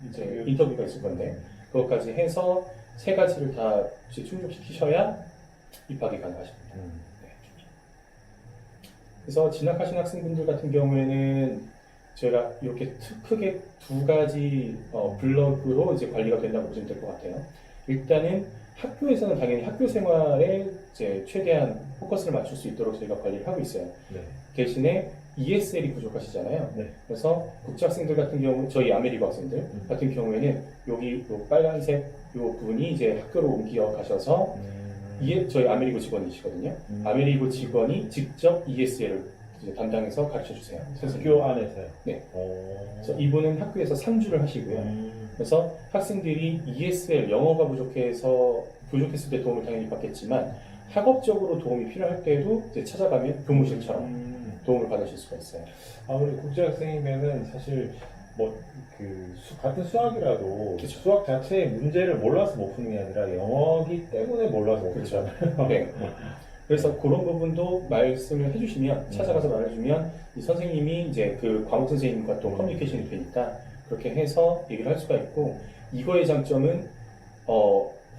이제 인터뷰가 있을 건데 그것까지 해서 세 가지를 다 이제 충족시키셔야 입학이 가능하십니다. 네. 그래서 진학하신 학생분들 같은 경우에는 저희가 이렇게 크게 두 가지 블럭으로 이제 관리가 된다고 보시면 될 것 같아요. 일단은 학교에서는 당연히 학교 생활에 이제 최대한 포커스를 맞출 수 있도록 저희가 관리를 하고 있어요. 네. 대신에 ESL이 부족하시잖아요. 네. 그래서 국제 학생들 같은 경우, 저희 아메리고 학생들 같은 경우에는 여기 요 빨간색 요 분이 이제 학교로 옮겨 가셔서 저희 아메리고 직원이시거든요. 아메리고 직원이 직접 ESL을 이제 담당해서 가르쳐 주세요. 학교 안에서요? 네. 그래서 이분은 학교에서 상주를 하시고요. 그래서 학생들이 ESL 영어가 부족했을 때 도움을 당연히 받겠지만 학업적으로 도움이 필요할 때도 이제 찾아가면 교무실처럼 도움을 받으실 수가 있어요. 아무리 국제학생이면은 사실 뭐 같은 수학이라도 그쵸. 수학 자체의 문제를 몰라서 못 푸는 게 아니라 영어기 때문에 몰라서 못 푸잖아요. 네. 그래서 그런 부분도 말씀을 해주시면 찾아가서 말해주면 이 선생님이 이제 그 과목 선생님과 또 커뮤니케이션이 되니까 그렇게 해서 얘기를 할 수가 있고 이거의 장점은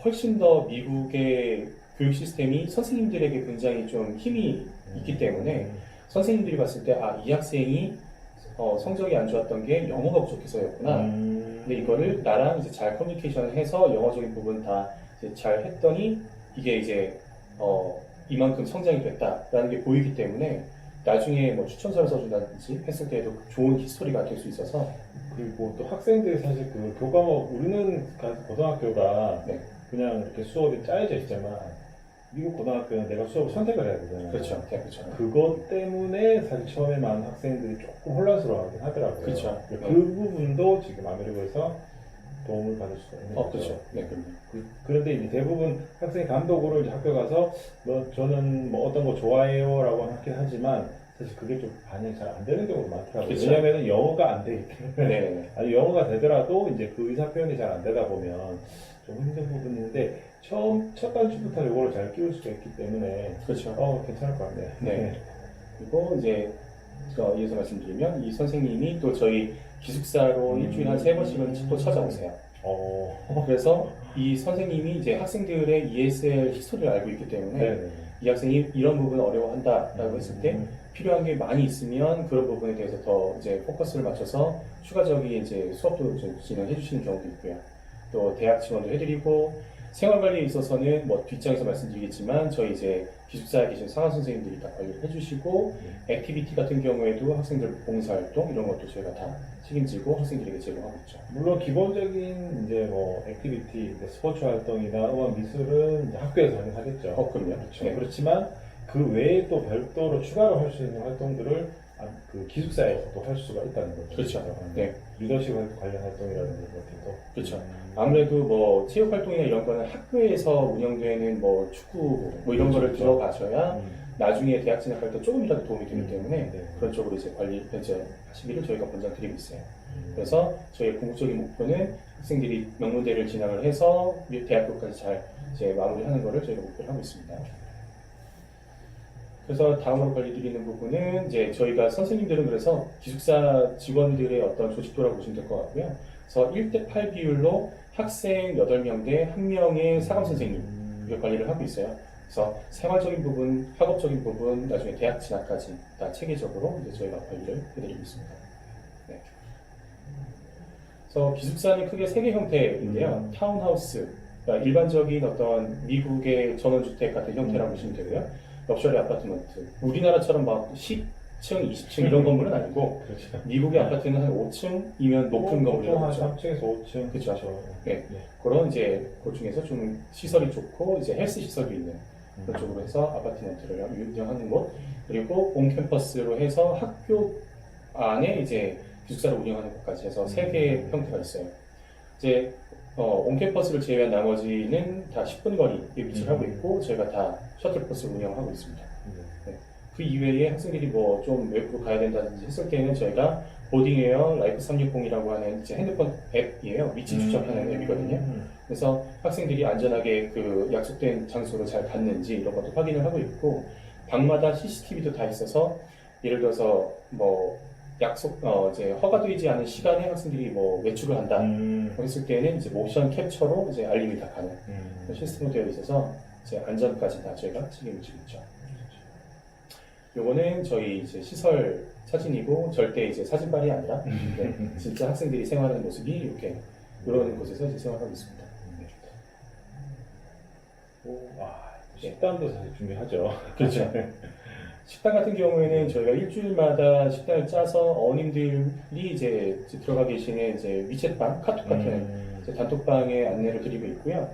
훨씬 더 미국의 교육 시스템이 선생님들에게 굉장히 좀 힘이 있기 때문에 선생님들이 봤을 때 이 학생이 성적이 안 좋았던 게 영어가 부족해서였구나. 근데 이거를 나랑 이제 잘 커뮤니케이션을 해서 영어적인 부분 다 이제 잘 했더니 이게 이제 이만큼 성장이 됐다라는 게 보이기 때문에 나중에 뭐 추천서를 써준다든지 했을 때에도 좋은 히스토리가 될 수 있어서. 그리고 또 학생들이 사실 그 교과목, 우리는 고등학교가 네. 그냥 이렇게 수업이 짜여져 있지만 미국 고등학교는 내가 수업을 선택을 해야 되잖아요. 그렇죠. 대학교처럼. 그것 때문에 사실 처음에 많은 학생들이 조금 혼란스러워하긴 하더라고요. 그렇죠. 그 부분도 지금 아메리카에서 도움을 받을 수가 있는 거죠. 그렇죠. 네, 그럼요. 그런데 이제 대부분 학생 감독으로 이제 학교 가서 저는 뭐 어떤 거 좋아해요라고 하긴 하지만 사실 그게 좀 반영이 잘 안 되는 경우도 많더라고요. 그렇죠. 왜냐하면 영어가 안 되기 때문에. 네. 아니 영어가 되더라도 이제 그 의사 표현이 잘 안 되다 보면 좀 힘든 부분이 있는데 첫 단추부터 이거를 잘 끼울 수가 있기 때문에 그렇죠. 괜찮을 것 같네요. 네. 그리고 이제 이어서 말씀드리면 이 선생님이 또 저희 기숙사로 일주일에 한 3번씩은 또 찾아오세요. 그래서 이 선생님이 이제 학생들의 ESL 히스토리를 알고 있기 때문에 네. 이 학생이 이런 부분 어려워한다라고 했을 때 필요한 게 많이 있으면 그런 부분에 대해서 더 이제 포커스를 맞춰서 추가적인 이제 수업도 진행해 주시는 경우도 있고요. 또 대학 지원도 해드리고 생활관리에 있어서는 뭐 뒷장에서 말씀드리겠지만 저희 이제 기숙사에 계신 상한 선생님들이 다 관리를 해주시고 액티비티 같은 경우에도 학생들 봉사활동 이런 것도 저희가 다 책임지고 학생들에게 제공하고 있죠. 물론 기본적인 이제 뭐 액티비티, 스포츠 활동이나 음악 미술은 이제 학교에서 하겠죠. 그럼요. 그렇죠. 네. 그렇지만 그 외에 또 별도로 추가로 할 수 있는 활동들을 그 기숙사에서 또 할 수가 있다는 거죠. 그렇죠. 네. 리더십 관련 활동이라는 것들도. 그렇죠. 아무래도 뭐 체육 활동이나 이런 거는 학교에서 운영되는 뭐 축구 뭐 이런 거를 그렇죠. 들어가셔야 나중에 대학 진학할 때 조금이라도 도움이 되기 때문에 네. 그런 쪽으로 이제 관리 이제 하시기를 저희가 권장드리고 있어요. 그래서 저희의 궁극적인 목표는 학생들이 명문대를 진학을 해서 대학교까지 잘 이제 마무리하는 거를 저희가 목표로 하고 있습니다. 그래서 다음으로 관리드리는 부분은 이제 저희가 선생님들은 그래서 기숙사 직원들의 어떤 조직도라고 보시면 될 것 같고요. 그래서 1대8 비율로 학생 8명 대 1명의 사감 선생님 이걸 관리를 하고 있어요. 그래서 생활적인 부분, 학업적인 부분, 나중에 대학 진학까지 다 체계적으로 이제 저희가 관리를 해드리고 있습니다. 네. 그래서 기숙사는 크게 3개 형태인데요. 타운하우스, 그러니까 일반적인 어떤 미국의 전원주택 같은 형태라고 보시면 되고요. 럭셔리 아파트먼트, 우리나라처럼 막 10층, 20층 이런 건물은 아니고 그렇죠. 미국의 아파트는 한 5층이면 높은 건물이라고 한 하죠. 3층에서 5층. 그렇죠. 네. 그런 이제 그 중에서 좀 시설이 좋고 이제 헬스 시설도 있는 그런 쪽으로 해서 아파트먼트를 운영하는 곳, 그리고 온 캠퍼스로 해서 학교 안에 이제 기숙사를 운영하는 곳까지 해서 3개의 형태가 있어요. 이제 온 캠퍼스를 제외한 나머지는 다 10분 거리에 위치를 하고 있고 저희가 다 셔틀버스를 운영하고 있습니다. 네. 그 이외에 학생들이 뭐 좀 외부로 가야 된다든지 했을 때는 저희가 보딩웨어 라이프 360이라고 하는 이제 핸드폰 앱이에요. 위치 추적하는 앱이거든요. 그래서 학생들이 안전하게 그 약속된 장소로 잘 갔는지 이런 것도 확인을 하고 있고 방마다 CCTV도 다 있어서 예를 들어서 뭐 약속 이제 허가되지 않은 시간에 학생들이 뭐 외출을 한다 했을 때는 이제 모션 캡처로 이제 알림이 다 가는 그런 시스템으로 되어 있어서 이제 안전까지 다 저희가 책임을 지고 있죠. 요거는 저희 이제 시설 사진이고 절대 이제 사진빨이 아니라 네, 진짜 학생들이 생활하는 모습이 이렇게 이런 곳에서 이제 생활하고 있습니다. 식단도 사실 중요하죠. 그렇죠. 식당 같은 경우에는 저희가 일주일마다 식단을 짜서 어머님들이 이제 들어가 계시는 이제 위챗방, 카톡 같은 이제 단톡방에 안내를 드리고 있고요.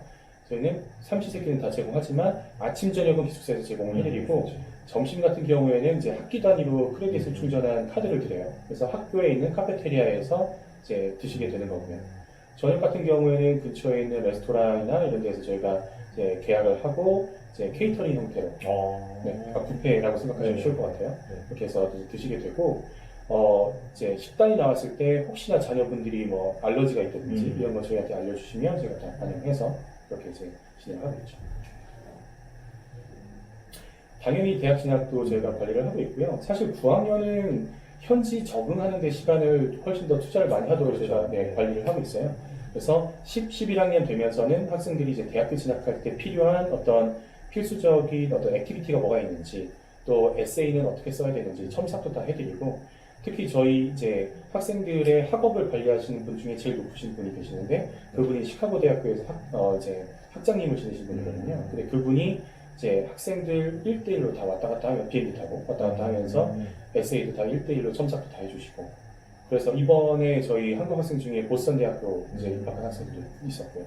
저희는 삼시세끼는 다 제공하지만 아침 저녁은 기숙사에서 제공을 해드리고 점심 같은 경우에는 이제 학기 단위로 크레딧을 충전한 카드를 드려요. 그래서 학교에 있는 카페테리아에서 이제 드시게 되는 거고요. 저녁 같은 경우에는 근처에 있는 레스토랑이나 이런 데서 저희가 이제 계약을 하고 이제 케이터링 형태로 네, 뷔페라고 생각하시면 쉬울 것 같아요. 그렇게 해서 드시게 되고 이제 식단이 나왔을 때 혹시나 자녀분들이 뭐 알러지가 있다든지 이런 거 저희한테 알려주시면 저희가 다 반영해서 그렇게 이제 진행하고 있죠. 당연히 대학 진학도 저희가 관리를 하고 있고요. 사실 9학년은 현지 적응하는 데 시간을 훨씬 더 투자를 많이 하도록 저희가 관리를 하고 있어요. 그래서 11학년 되면서는 학생들이 이제 대학교 진학할 때 필요한 어떤 필수적인 어떤 액티비티가 뭐가 있는지, 또 에세이는 어떻게 써야 되는지 첨삭도 다 해드리고, 특히 저희 이제 학생들의 학업을 관리하시는 분 중에 제일 높으신 분이 계시는데, 그분이 시카고 대학교에서 이제 학장님을 지내신 분이거든요. 근데 그분이 이제 학생들 1대1로 다 왔다 갔다 하면 비행기 타고 왔다 갔다 하면서 에세이도 다 1대1로 첨삭도 다 해주시고, 그래서 이번에 저희 한국 학생 중에 보스턴 대학교 이제 입학한 학생도 있었고요.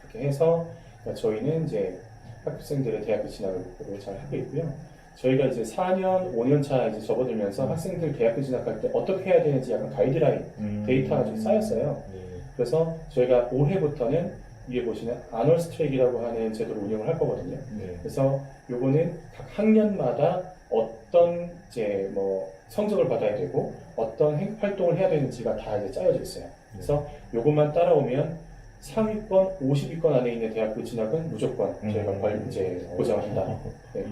그렇게 해서 저희는 이제 학생들의 대학교 진학을 잘 하고 있고요. 저희가 이제 4년, 5년 차 이제 접어들면서 학생들 대학교 진학할 때 어떻게 해야 되는지 약간 가이드라인 데이터가 좀 쌓였어요. 그래서 저희가 올해부터는 위에 보시는 아널스 트랙이라고 하는 제도를 운영을 할 거거든요. 그래서 요거는 각 학년마다 어떤 이제 뭐 성적을 받아야 되고 어떤 활동을 해야 되는지가 다 이제 짜여져 있어요. 그래서 요것만 따라오면 상위권 50위권 안에 있는 대학교 진학은 무조건 저희가 이제 보장한다. 네.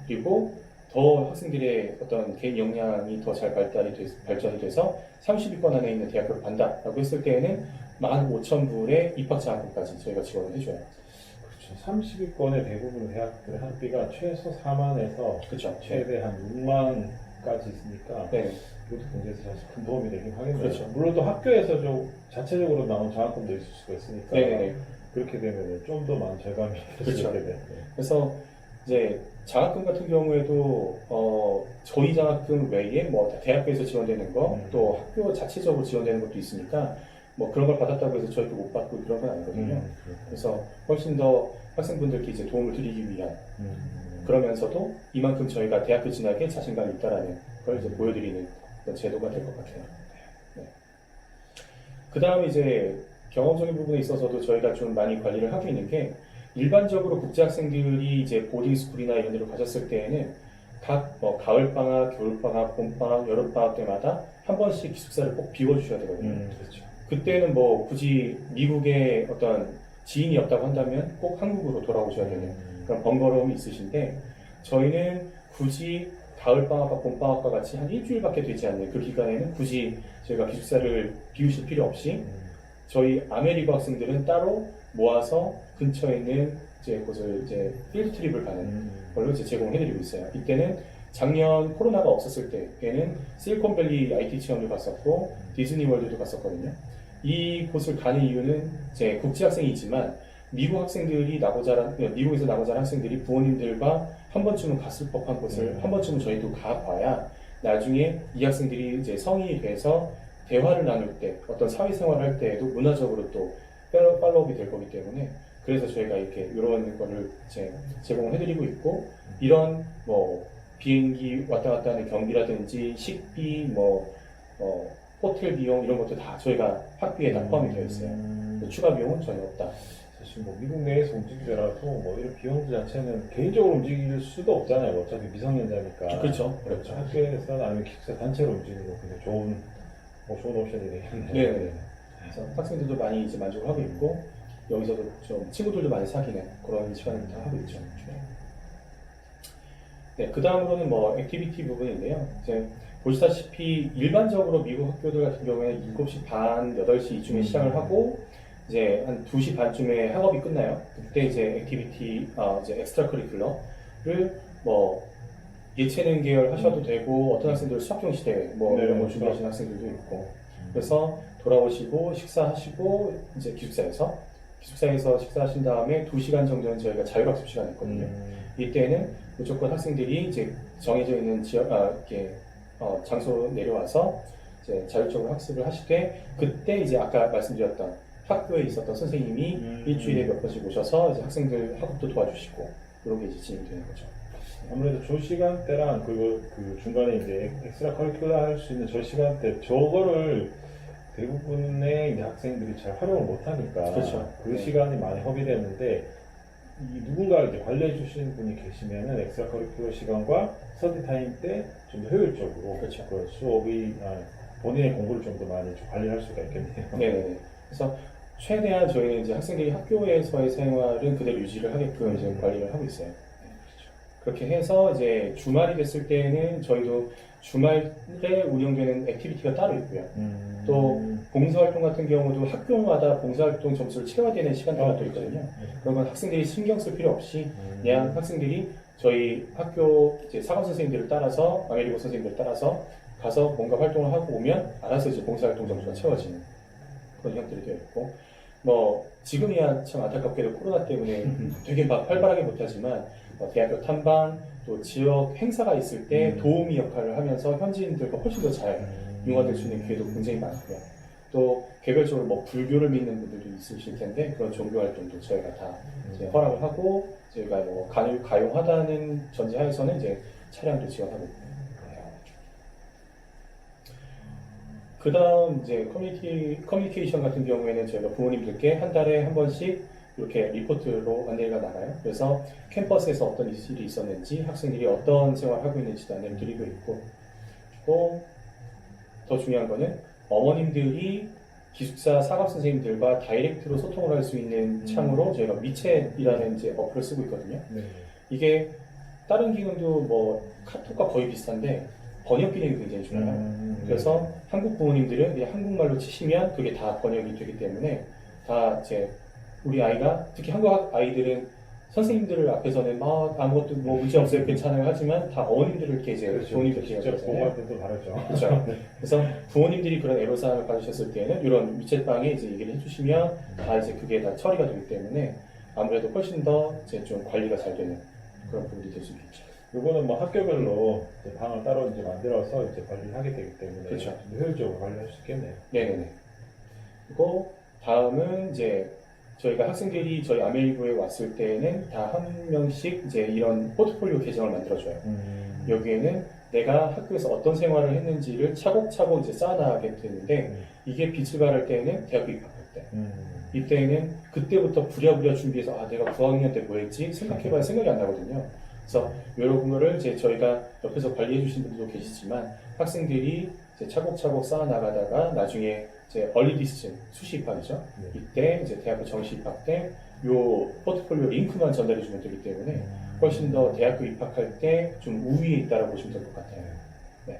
그리고 더 학생들의 어떤 개인 역량이 더 잘 발전이 돼서 30위권 안에 있는 대학교를 간다라고 했을 때에는 15,000불의 입학 장학금까지 저희가 지원을 해줘요. 그렇죠. 30위권의 대부분 대학들의 학비가 최소 4만에서 그렇죠. 최대 한 6만까지 있으니까 네. 이것도 굉장히 사실 큰 도움이 되긴 하겠네요. 그렇죠. 물론 또 학교에서 좀 자체적으로 나온 장학금도 있을 수가 있으니까 네. 그렇게 되면 좀 더 많은 절감이 될 수 그렇죠. 있게 돼요. 그래서 이제 장학금 같은 경우에도 저희 장학금 외에 뭐 대학교에서 지원되는 거, 또 학교 자체적으로 지원되는 것도 있으니까 뭐 그런 걸 받았다고 해서 저희도 못 받고 그런 건 아니거든요. 그래서 훨씬 더 학생분들께 이제 도움을 드리기 위한 그러면서도 이만큼 저희가 대학교 진학에 자신감이 있다라는 걸 이제 보여드리는 그런 제도가 될 것 같아요. 네. 그 다음에 이제 경험적인 부분에 있어서도 저희가 좀 많이 관리를 하고 있는 게, 일반적으로 국제학생들이 이제 보딩스쿨이나 이런 데로 가셨을 때에는 각 가을방학, 겨울방학, 봄방학, 여름방학 때마다 한 번씩 기숙사를 꼭 비워주셔야 되거든요. 그렇죠. 그때는 뭐 굳이 미국에 어떤 지인이 없다고 한다면 꼭 한국으로 돌아오셔야 되는 그런 번거로움이 있으신데, 저희는 굳이 가을방학과 봄방학과 같이 한 일주일밖에 되지 않는 그 기간에는 굳이 저희가 기숙사를 비우실 필요 없이 저희 아메리카 학생들은 따로 모아서 근처에 있는 이제 곳을 이제 필드 트립을 가는 걸로 이제 제공해드리고 있어요. 이때는 작년 코로나가 없었을 때에는 실리콘밸리 IT 체험도 갔었고 디즈니월드도 갔었거든요. 이 곳을 가는 이유는 이제 국제학생이지만 미국에서 나고 자란 학생들이 부모님들과 한 번쯤은 갔을 법한 곳을 한 번쯤은 저희도 가봐야 나중에 이 학생들이 이제 성인이 돼서 대화를 나눌 때, 어떤 사회생활을 할 때에도 문화적으로 또 팔로우업이 될 거기 때문에, 그래서 저희가 이렇게 이런 거를 이제 제공을 해드리고 있고, 이런 뭐 비행기 왔다 갔다 하는 경비라든지 식비, 호텔 비용 이런 것도 다 저희가 학비에 다 포함이 되어 있어요. 추가 비용은 전혀 없다. 사실 뭐 미국 내에서 움직이더라도 뭐 이런 비용들 자체는 개인적으로 움직일 수도 없잖아요. 어차피 미성년자니까. 그렇죠. 그렇죠. 학교에서는 아니면 기숙사 단체로 움직이는 거 굉장히 좋은 옵션이 되겠네요. 네. 그래서 학생들도 많이 이제 만족을 하고 있고, 여기서도 좀 친구들도 많이 사귀는 그런 시간을 다 하고 있죠. 네, 그 다음으로는 뭐 액티비티 부분인데요. 이제 보시다시피 일반적으로 미국 학교들 같은 경우에는 7시 반, 8시 이쯤에 시작을 하고 이제 한 2시 반쯤에 학업이 끝나요. 그때 이제 액티비티, 이제 엑스트라 커리큘러를 뭐 예체능 계열 하셔도 되고, 어떤 학생들 수학경 시대 이런 거 준비하시는 학생들도 있고, 그래서 돌아오시고 식사하시고 이제 기숙사에서 식사하신 다음에 2시간 정도는 저희가 자율학습 시간이 있거든요. 이때는 무조건 학생들이 이제 정해져 있는 장소로 내려와서 이제 자율적으로 학습을 하시되, 그때 이제 아까 말씀드렸던 학교에 있었던 선생님이 일주일에 몇 번씩 오셔서 이제 학생들 학업도 도와주시고 이런 게 이제 진행되는 거죠. 아무래도 저 시간대랑 그리고 그 중간에 이제 엑스트라 커리큘러 할 수 있는 저 시간대, 저거를 대부분의 이제 학생들이 잘 활용을 못하니까 그렇죠. 그 시간이 많이 허비되는데, 누군가 이제 관리해 주시는 분이 계시면은 엑스트라 커리큘러 시간과 스터디 타임 때 좀 더 효율적으로 그렇죠. 그 수업이 본인의 공부를 좀 더 많이 좀 관리할 수가 있겠네요. 네. 그래서 최대한 저희는 이제 학생들이 학교에서의 생활은 그대로 유지를 하게끔 이제 관리를 하고 있어요. 그렇게 해서 이제 주말이 됐을 때는 저희도 주말에 운영되는 액티비티가 따로 있고요. 또 봉사활동 같은 경우도 학교마다 봉사활동 점수를 채워야 되는 시간대가 또 있거든요. 그런 건 학생들이 신경 쓸 필요 없이 그냥 학생들이 저희 학교 이제 사관 선생님들을 따라서 아메리고 선생님들을 따라서 가서 뭔가 활동을 하고 오면 알아서 이제 봉사활동 점수가 채워지는 그런 형태로 되어 있고 뭐 지금이야 참 안타깝게도 코로나 때문에 되게 막 활발하게 못하지만 대학교 탐방 또 지역 행사가 있을 때 도우미 역할을 하면서 현지인들과 훨씬 더 잘 융화될 수 있는 기회도 굉장히 많고요. 또 개별적으로 뭐 불교를 믿는 분들도 있으실 텐데 그런 종교 활동도 저희가 다 이제 허락을 하고 저희가 뭐 가용하다는 전제하에서는 이제 차량도 지원하고 있고요. 그 다음 이제 커뮤니케이션 같은 경우에는 저희가 부모님들께 한 달에 한 번씩 이렇게 리포트로 안내가 나가요. 그래서 캠퍼스에서 어떤 일이 있었는지 학생들이 어떤 생활을 하고 있는지도 안내를 드리고 있고 또 더 중요한 거는 어머님들이 기숙사 사감 선생님들과 다이렉트로 소통을 할 수 있는 창으로 저희가 미챗이라는 이제 어플을 쓰고 있거든요. 이게 다른 기능도 뭐 카톡과 거의 비슷한데 번역 기능이 굉장히 중요해요. 그래서 한국 부모님들은 그냥 한국말로 치시면 그게 다 번역이 되기 때문에 다 이제 우리 아이가 특히 한국 아이들은 선생님들 앞에서는 아무것도 뭐 문제 없어요 괜찮아요 하지만 다 어머님들을 이렇게 이제 부모님들 직접 보고할 때도 다르죠. 그렇죠. 그래서 부모님들이 그런 애로사항을 받으셨을 때는 이런 미챗방에 이제 얘기를 해주시면 다 이제 그게 다 처리가 되기 때문에 아무래도 훨씬 더 이제 좀 관리가 잘 되는 그런 부분이 될 수 있겠죠. 이거는 뭐 학교별로 이제 방을 따로 이제 만들어서 이제 관리하게 되기 때문에 그렇죠. 좀 효율적으로 관리할 수 있겠네요. 네네네. 그리고 다음은 이제 저희가 학생들이 저희 아메리고에 왔을 때는 다 한 명씩 이제 이런 포트폴리오 계정을 만들어줘요. 여기에는 내가 학교에서 어떤 생활을 했는지를 차곡차곡 이제 쌓아나가게 되는데 이게 빛을 발할 때는 대학교 입학할 때 이때는 그때부터 부랴부랴 준비해서 내가 9학년 때 뭐 했지 생각해봐야 생각이 안 나거든요. 그래서 이런 거를 이제 저희가 옆에서 관리해 주신 분들도 계시지만 학생들이 이제 차곡차곡 쌓아나가다가 나중에 이제 얼리 디스전 수시 입학이죠. 이때 이제 대학교 정시 입학 때 요 포트폴리오 링크만 전달해 주면 되기 때문에 훨씬 더 대학교 입학할 때 좀 우위에 있다라고 보시면 될 것 같아요. 네.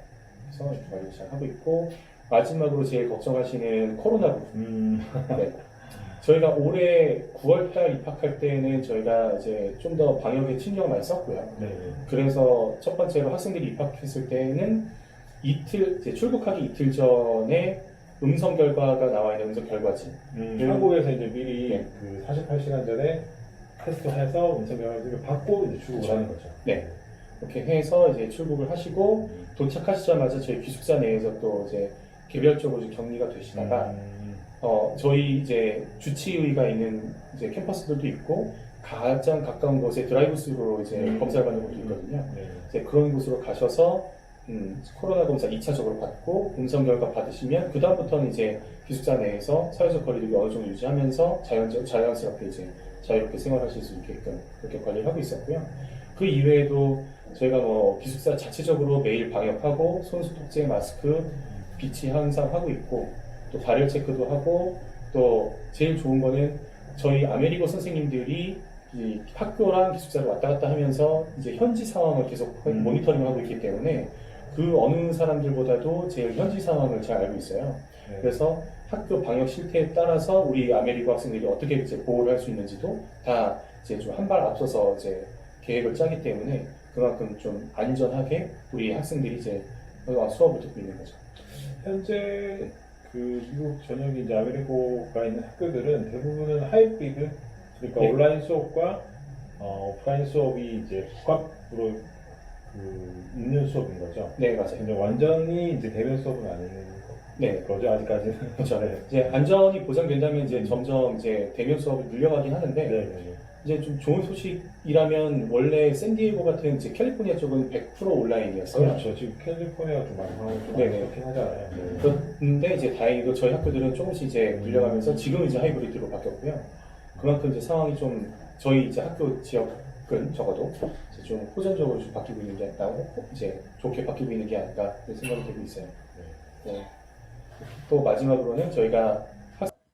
그래서 이렇게 관리 잘 하고 있고 마지막으로 제일 걱정하시는 코로나 부분. 네. 저희가 올해 9월달 입학할 때는 저희가 이제 좀 더 방역에 신경을 많이 썼고요. 그래서 첫 번째로 학생들이 입학했을 때는 이제 출국하기 이틀 전에 음성 결과가 나와 있는 음성 결과지. 한국에서 이제 미리 그 48시간 전에 테스트해서 음성 결과를 받고 이제 출국을 하는 거죠. 네. 이렇게 해서 이제 출국을 하시고 도착하시자마자 저희 기숙사 내에서 또 이제 개별적으로 이제 격리가 되시다가 저희 이제 주치의가 있는 이제 캠퍼스들도 있고 가장 가까운 곳에 드라이브스루로 이제 검사를 받는 곳도 있거든요. 이제 그런 곳으로 가셔서 코로나 검사 2차적으로 받고 음성 결과 받으시면 그 다음부터는 이제 기숙사 내에서 사회적 거리두기 어느 정도 유지하면서 자연스럽게 이제 자유롭게 생활하실 수 있게끔 그렇게 관리를 하고 있었고요. 그 이외에도 저희가 뭐 기숙사 자체적으로 매일 방역하고 손소독제, 마스크, 비치 항상 하고 있고 또 발열 체크도 하고 또 제일 좋은 거는 저희 아메리고 선생님들이 이 학교랑 기숙사를 왔다 갔다 하면서 이제 현지 상황을 계속 모니터링하고 있기 때문에 그 어느 사람들보다도 제일 현지 상황을 잘 알고 있어요. 그래서 학교 방역 실태에 따라서 우리 아메리고 학생들이 어떻게 이제 보호를 할 수 있는지도 다 이제 좀 한 발 앞서서 이제 계획을 짜기 때문에 그만큼 좀 안전하게 우리 학생들이 이제 수업을 듣고 있는 거죠. 현재 그 미국 전역이 이제 아메리고가 있는 학교들은 대부분은 하이브리드, 그러니까 온라인 수업과 오프라인 수업이 이제 복합으로 있는 수업인 거죠. 네, 맞아요. 근데 완전히 이제 대면 수업은 아닌 거죠, 아직까지는. 그렇죠. 이제 안전이 보장된다면 이제 점점 이제 대면 수업을 늘려가긴 하는데 이제 좀 좋은 소식이라면 원래 샌디에고 같은 이제 캘리포니아 쪽은 100% 온라인이었어요. 그렇죠. 지금 캘리포니아가 좀 많이 하고 좀 그렇긴 하잖아요. 그런데 이제 다행히도 저희 학교들은 조금씩 이제 늘려가면서 지금 이제 하이브리드로 바뀌었고요. 그만큼 이제 상황이 좀 저희 이제 학교 지역은 적어도 이제 좀 호전적으로 좀 바뀌고 있는 게 아닐까, 이제 좋게 바뀌고 있는 게 아닐까 그런 생각이 들고 있어요. 네. 또 마지막으로는 저희가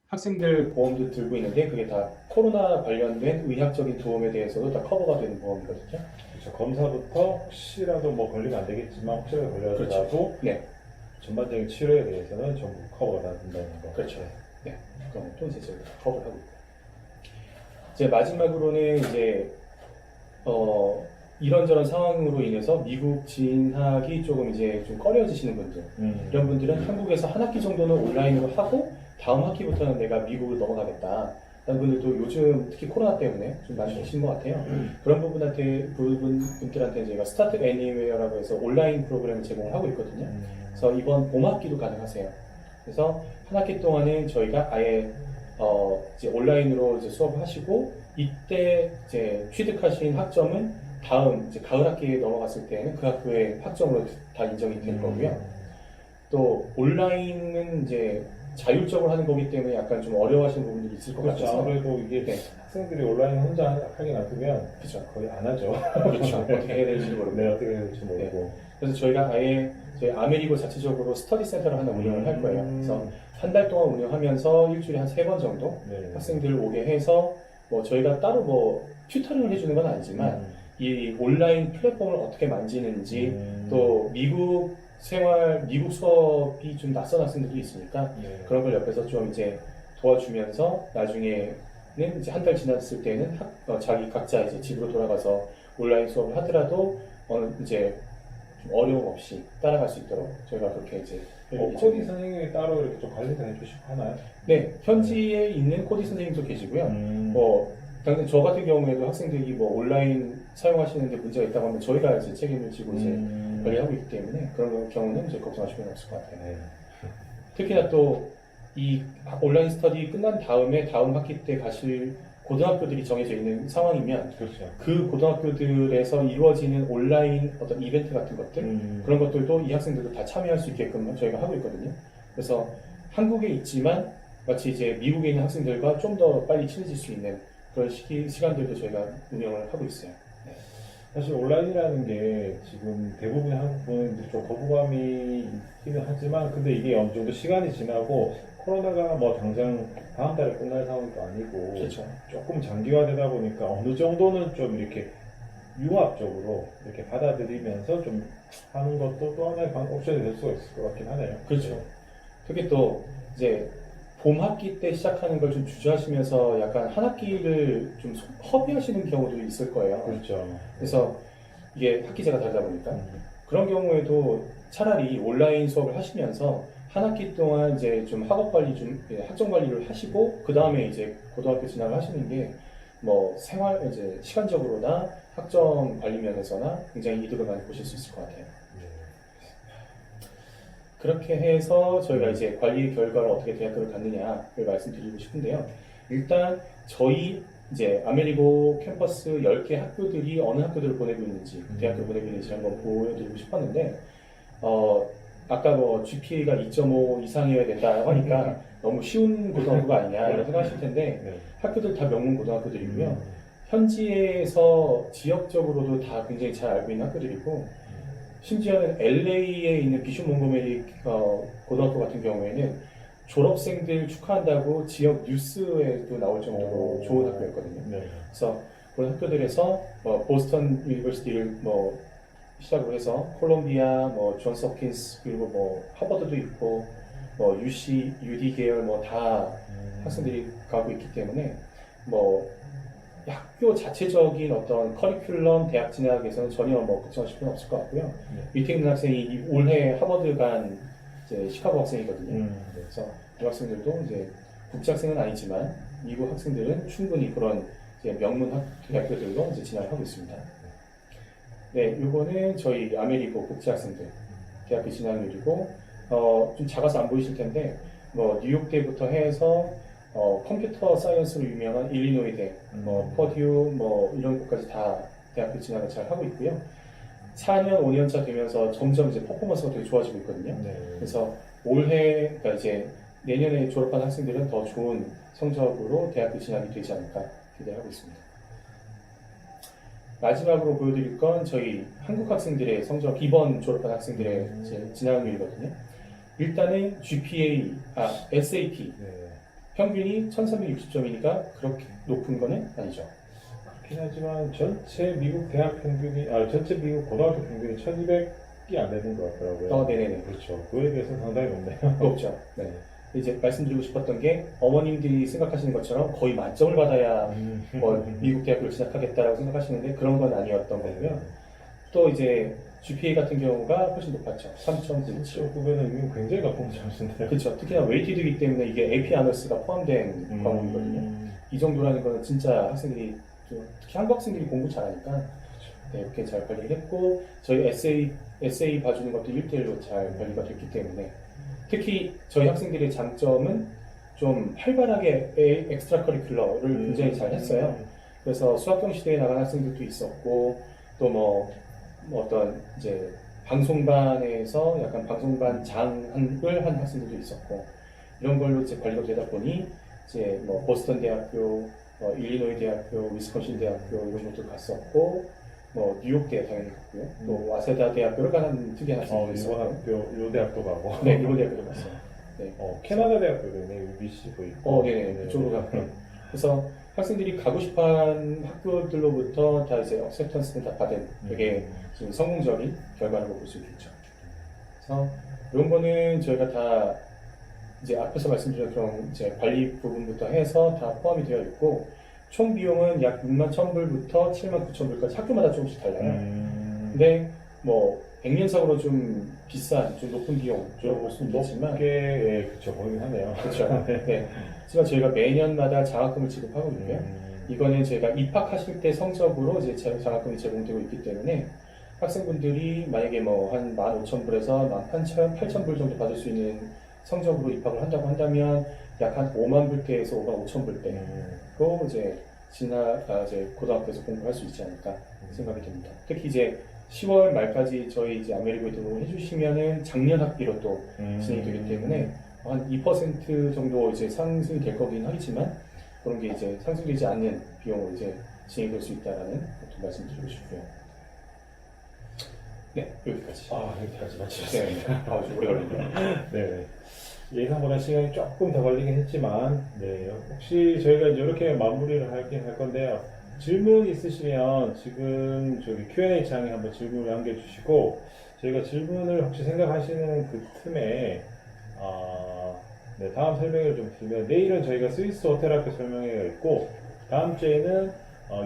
학생들 보험도 들고 있는데 그게 다 코로나 관련된 의학적인 도움에 대해서도 다 커버가 되는 보험이거든요. 그렇죠. 검사부터 혹시라도 뭐 걸리면 안 되겠지만 혹시라도 걸려도 그렇죠. 네, 전반적인 치료에 대해서는 전부 커버가 다 된다는 거. 그렇죠. 네, 그럼 또 이제 저희가 커버를 하고 있고요. 이제 마지막으로는 이제 이런저런 상황으로 인해서 미국 진학이 조금 이제 좀 꺼려지시는 분들, 이런 분들은 한국에서 한 학기 정도는 온라인으로 하고 다음 학기부터는 내가 미국으로 넘어가겠다. 라는 분들도 요즘 특히 코로나 때문에 좀 많이 계신 것 같아요. 그런 분들한테 저희가 스타트 애니웨어라고 해서 온라인 프로그램을 제공을 하고 있거든요. 그래서 이번 봄 학기도 가능하세요. 그래서 한 학기 동안은 저희가 아예 이제 온라인으로 이제 수업을 하시고 이때 이제 취득하신 학점은 다음 이제 가을 학기에 넘어갔을 때는 그 학교의 학점으로 다 인정이 될 거고요. 또 온라인은 이제 자율적으로 하는 거기 때문에 약간 좀 어려워하시는 부분들이 있을 것 그렇죠. 같아서 아무래도 이게 네. 학생들이 온라인 혼자 하게 놔두면 그렇죠. 거의 안 하죠. 그렇죠. 어떻게 해야 될지도 모르고. 네, 어떻게 해야 될지 모르고. 그래서 저희가 아예 저희 아메리고 자체적으로 스터디 센터를 하나 운영을 할 거예요. 그래서 한 달 동안 운영하면서 일주일에 한 3번 정도 네. 학생들 오게 해서 뭐 저희가 따로 뭐 튜터링을 해주는 건 아니지만 이 온라인 플랫폼을 어떻게 만지는지 또 미국 생활, 미국 수업이 좀 낯선 학생들도 있으니까 네. 그런 걸 옆에서 좀 이제 도와주면서 나중에는 이제 한 달 지났을 때는 자기 각자 이제 집으로 돌아가서 온라인 수업을 하더라도 이제 좀 어려움 없이 따라갈 수 있도록 저희가 그렇게 이제 코디 선생님이 따로 이렇게 좀 관리도 해주시고 하나요? 네, 현지에 있는 코디 선생님도 계시고요. 당장 저 같은 경우에도 학생들이 뭐 온라인 사용하시는데 문제가 있다고 하면 저희가 이제 책임을 지고 이제 관리하고 있기 때문에 그런 경우는 이제 걱정하실 필요는 없을 것 같아요. 네. 특히나 또 이 온라인 스터디 끝난 다음에 다음 학기 때 가실 고등학교들이 정해져 있는 상황이면 그렇죠. 그 고등학교들에서 이루어지는 온라인 어떤 이벤트 같은 것들 그런 것들도 이 학생들도 다 참여할 수 있게끔 저희가 하고 있거든요. 그래서 한국에 있지만 마치 이제 미국에 있는 학생들과 좀 더 빨리 친해질 수 있는 그런 시간들도 저희가 운영을 하고 있어요. 네. 사실 온라인이라는 게 지금 대부분의 한국분들이 좀 거부감이 있기는 하지만 근데 이게 어느 정도 시간이 지나고 코로나가 뭐 당장 다음 달에 끝날 상황도 아니고 그렇죠. 조금 장기화되다 보니까 어느 정도는 좀 이렇게 융합적으로 이렇게 받아들이면서 좀 하는 것도 또 하나의 옵션이 될 수가 있을 것 같긴 하네요. 그렇죠. 특히 또 이제 봄 학기 때 시작하는 걸 좀 주저하시면서 약간 한 학기를 좀 허비하시는 경우도 있을 거예요. 그렇죠. 그래서 이게 학기제가 다르다 보니까 그런 경우에도 차라리 온라인 수업을 하시면서 한 학기 동안 이제 좀 학업 관리 학점 관리를 하시고 그 다음에 이제 고등학교 진학을 하시는 게 뭐 생활 이제 시간적으로나 학점 관리 면에서나 굉장히 이득을 많이 보실 수 있을 것 같아요. 그렇게 해서 저희가 이제 관리 결과를 어떻게 대학교를 갔느냐를 말씀드리고 싶은데요. 일단 저희 이제 아메리고 캠퍼스 10개 학교들이 어느 학교들을 보내고 있는지, 대학교 보내고 있는지 한번 보여드리고 싶었는데, 아까 뭐 GPA가 2.5 이상이어야 된다고 하니까 너무 쉬운 고등학교가 아니냐 이런 생각하실 텐데, 학교들 다 명문 고등학교들이고요. 현지에서 지역적으로도 다 굉장히 잘 알고 있는 학교들이고, 심지어는 LA에 있는 비숍 몽고메리 고등학교 같은 경우에는 졸업생들 축하한다고 지역 뉴스에도 나올 정도로 좋은 학교였거든요. 그래서 그런 학교들에서 보스턴 유니버시티를 시작으로 해서 콜롬비아, 존스 홉킨스 그리고 하버드도 있고 UC, UD 계열 다 학생들이 가고 있기 때문에 학교 자체적인 어떤 커리큘럼 대학 진학에서는 전혀 걱정하실 필요는 없을 것 같고요. 밑에 있는 학생이 올해 하버드 간 이제 시카고 학생이거든요. 그래서 이 학생들도 이제 국제 학생은 아니지만 미국 학생들은 충분히 그런 이제 명문 대학교들로 이제 진학을 하고 있습니다. 네, 요거는 저희 아메리고 국제 학생들 대학교 진학률이고 좀 작아서 안 보이실 텐데 뉴욕대부터 해서 컴퓨터 사이언스로 유명한 일리노이대, 퍼듀 이런 곳까지 다 대학교 진학을 잘 하고 있고요. 4년, 5년 차 되면서 점점 이제 퍼포먼스가 되게 좋아지고 있거든요. 그래서 올해, 그러니까 이제 내년에 졸업한 학생들은 더 좋은 성적으로 대학교 진학이 되지 않을까 기대하고 있습니다. 마지막으로 보여드릴 건 저희 한국 학생들의 성적, 이번 졸업한 학생들의 이제 진학률이거든요. 일단은 GPA, SAT. 평균이 1360점이니까 그렇게 높은 거는 아니죠. 그렇긴 하지만 전체 미국 대학 평균이 전체 미국 고등학교 평균이 1200이 안 되는 것 같더라고요. 네네네. 그렇죠. 그에 비해서 상당히 높네요. 높죠. 네. 이제 말씀드리고 싶었던 게 어머님들이 생각하시는 것처럼 거의 만점을 받아야 뭐 미국 대학교를 진학하겠다라고 생각하시는데 그런 건 아니었던 거고요. 또 이제 GPA 같은 경우가 훨씬 높았죠. 3.97. 그러면은 이거 굉장히 높은 점수인데요. 그렇죠. 특히나 웨이티드이기 때문에 이게 AP 아너스가 포함된 과목이거든요. 이 정도라는 거는 진짜 학생들이 특히 한국 학생들이 공부 잘하니까 네, 이렇게 잘 관리를 했고 저희 에세이 봐주는 것도 1대1로 잘 관리가 됐기 때문에 특히 저희 학생들의 장점은 좀 활발하게 엑스트라 커리큘러를 굉장히 잘 했어요. 그래서 수학경시대에 나간 학생들도 있었고 또 뭐 어떤 이제 방송반에서 약간 방송반 장을 한 학생들도 있었고 이런 걸로 이제 관리가 되다 보니 이제 뭐 보스턴 대학교, 일리노이 대학교, 위스콘신 대학교 이런 것도 갔었고 뭐 뉴욕 대학 당연히 갔고요. 또 와세다 대학교를 가는 특이한 학생도 있었고 요 대학도 가고. 네, 일본 대학교도 갔어요. 네. 캐나다 대학교도 있네. UBC도 있고. 네네. 그쪽으로 갔고요. 그래서 학생들이 가고 싶어한 학교들로부터 다 이제 액셉턴스를 다 받은 되게 지금 성공적인 결과라고 볼 수 있겠죠. 그래서 이런 거는 저희가 다 이제 앞에서 말씀드린 그런 이제 관리 부분부터 해서 다 포함이 되어 있고 총 비용은 약 6만 1,000불부터 7만 9천 불까지 학교마다 조금씩 달라요. 근데 뭐 백년상으로 좀 비싼, 좀 높은 비용으로 볼 수는 있지만 그렇죠. 보이긴 하네요. 그렇죠. 네. 하지만 저희가 매년마다 장학금을 지급하고 있고요. 이거는 저희가 입학하실 때 성적으로 이제 장학금이 제공되고 있기 때문에 학생분들이 만약에 뭐 한 15,000불에서 18,000불 정도 받을 수 있는 성적으로 입학을 한다고 한다면 약 한 5만 불대에서 5만 5천 불대로 이제 이제 고등학교에서 공부할 수 있지 않을까 생각이 됩니다. 특히 이제 10월 말까지 저희 이제 아메리고에 등록을 해주시면은 작년 학비로 또 진행이 되기 때문에 한 2% 정도 이제 상승이 될 거긴 하겠지만 그런 게 이제 상승되지 않는 비용으로 이제 진행될 수 있다라는 것도 말씀드리고 싶고요. 네, 여기까지. 여기까지 마치겠습니다. 네, 좀 오래 걸리네요. 네. 예상보다 시간이 조금 더 걸리긴 했지만, 네. 혹시 저희가 이제 이렇게 마무리를 할 건데요. 질문 있으시면 지금 저기 Q&A 창에 한번 질문을 남겨주시고, 저희가 질문을 혹시 생각하시는 그 틈에, 네, 다음 설명을 좀 드리면, 내일은 저희가 스위스 호텔 학교 설명회가 있고, 다음 주에는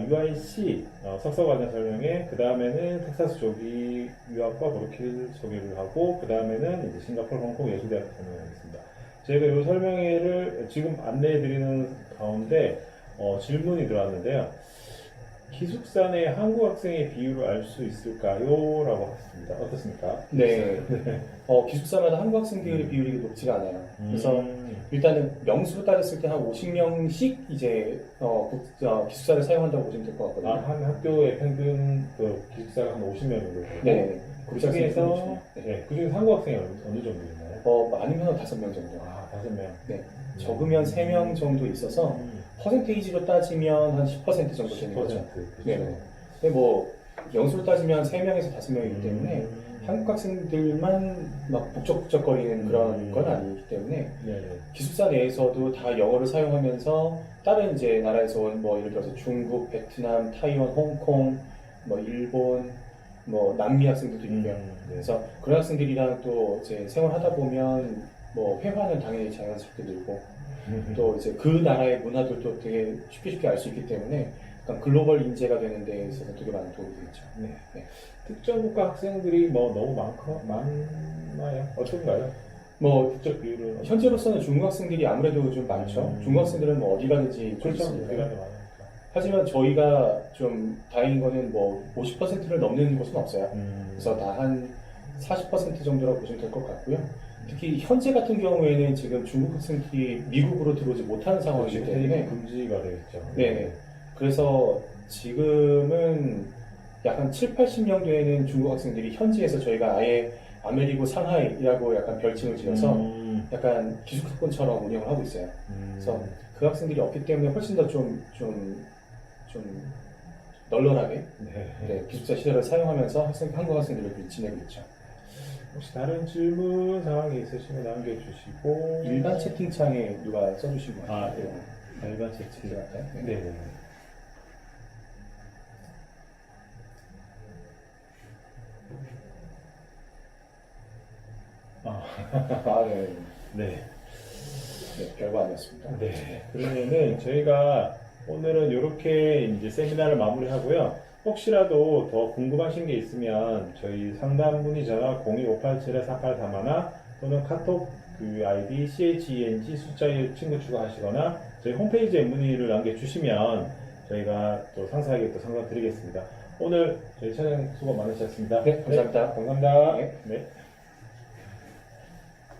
UIC 석사 과정 설명회, 그 다음에는 텍사스 조기 유학과 브루킬 소개를 하고, 그 다음에는 이제 싱가포르, 홍콩 예술대학 설명회가 있습니다. 저희가 이 설명회를 지금 안내해 드리는 가운데 질문이 들어왔는데요. 기숙사 내 한국 학생의 비율을 알 수 있을까요? 라고 했습니다. 어떻습니까? 네. 기숙사마다 한국 학생들의 비율이 높지가 않아요. 그래서 일단은 명수로 따졌을 때 한 50명씩 이제 기숙사를 사용한다고 보시면 될 것 같거든요. 한 학교의 평균 그 기숙사가 한 50명 정도 되고, 네. 그 중에서 그중에서 한국 학생이 어느 정도 있나요? 많으면 5명 정도. 5명. 네. 적으면 3명 정도 있어서 퍼센테이지로 따지면 한 10% 정도 되는 거죠. 네. 근데 뭐 명수로 따지면 3명에서 5명이기 때문에 한국 학생들만 막 북적북적거리는 그런 건 아니기 때문에 기숙사 내에서도 다 영어를 사용하면서 다른 이제 나라에서 온 뭐 예를 들어서 중국, 베트남, 타이완, 홍콩, 뭐 일본, 뭐 남미 학생들도 있고요. 그래서 그런 학생들이랑 또 이제 생활하다 보면 뭐 회화는 당연히 자연스럽게 늘고 또 이제 그 나라의 문화들도 되게 쉽게 알 수 있기 때문에 약간 글로벌 인재가 되는 데 있어서 되게 많은 도움이 되겠죠. 네. 특정 국가 학생들이 뭐 너무 많나요? 어떤가요? 뭐 국적 비율은 현재로서는 중국 학생들이 아무래도 좀 많죠. 중국 학생들은 뭐 어디 가든지 그렇죠. 있으니까. 하지만 저희가 좀 다행인 거는 뭐 50%를 넘는 곳은 없어요. 그래서 다 한 40% 정도라고 보시면 될 것 같고요. 특히 현재 같은 경우에는 지금 중국 학생들이 미국으로 들어오지 못하는 상황이기 때문에 금지가 되겠죠. 네. 그래서 지금은 약간 7, 80명 되는 중국 학생들이 현지에서 저희가 아예 아메리고 상하이라고 약간 별칭을 지어서 약간 기숙학군처럼 운영을 하고 있어요. 그래서 그 학생들이 없기 때문에 훨씬 더 좀 널널하게 기숙사 시설을 사용하면서 한국 학생들을 지내고 있죠. 혹시 다른 질문 사항이 있으시면 남겨주시고. 일반 채팅창에 누가 써주신 것 아, 같아요. 네. 일반 채팅. 들어갈까요? 네. 아, 아, 네. 네. 네, 별거 아니었습니다. 네. 그러면은 저희가 오늘은 이렇게 이제 세미나를 마무리하고요. 혹시라도 더 궁금하신 게 있으면 저희 상담문의 전화 02587-4831 또는 카톡 그 아이디 CHENG 숫자 1 친구 추가하시거나 저희 홈페이지에 문의를 남겨주시면 저희가 또 상세하게 또 상담 드리겠습니다. 오늘 저희 촬영 수고 많으셨습니다. 네, 감사합니다. 감사합니다. 네. 네.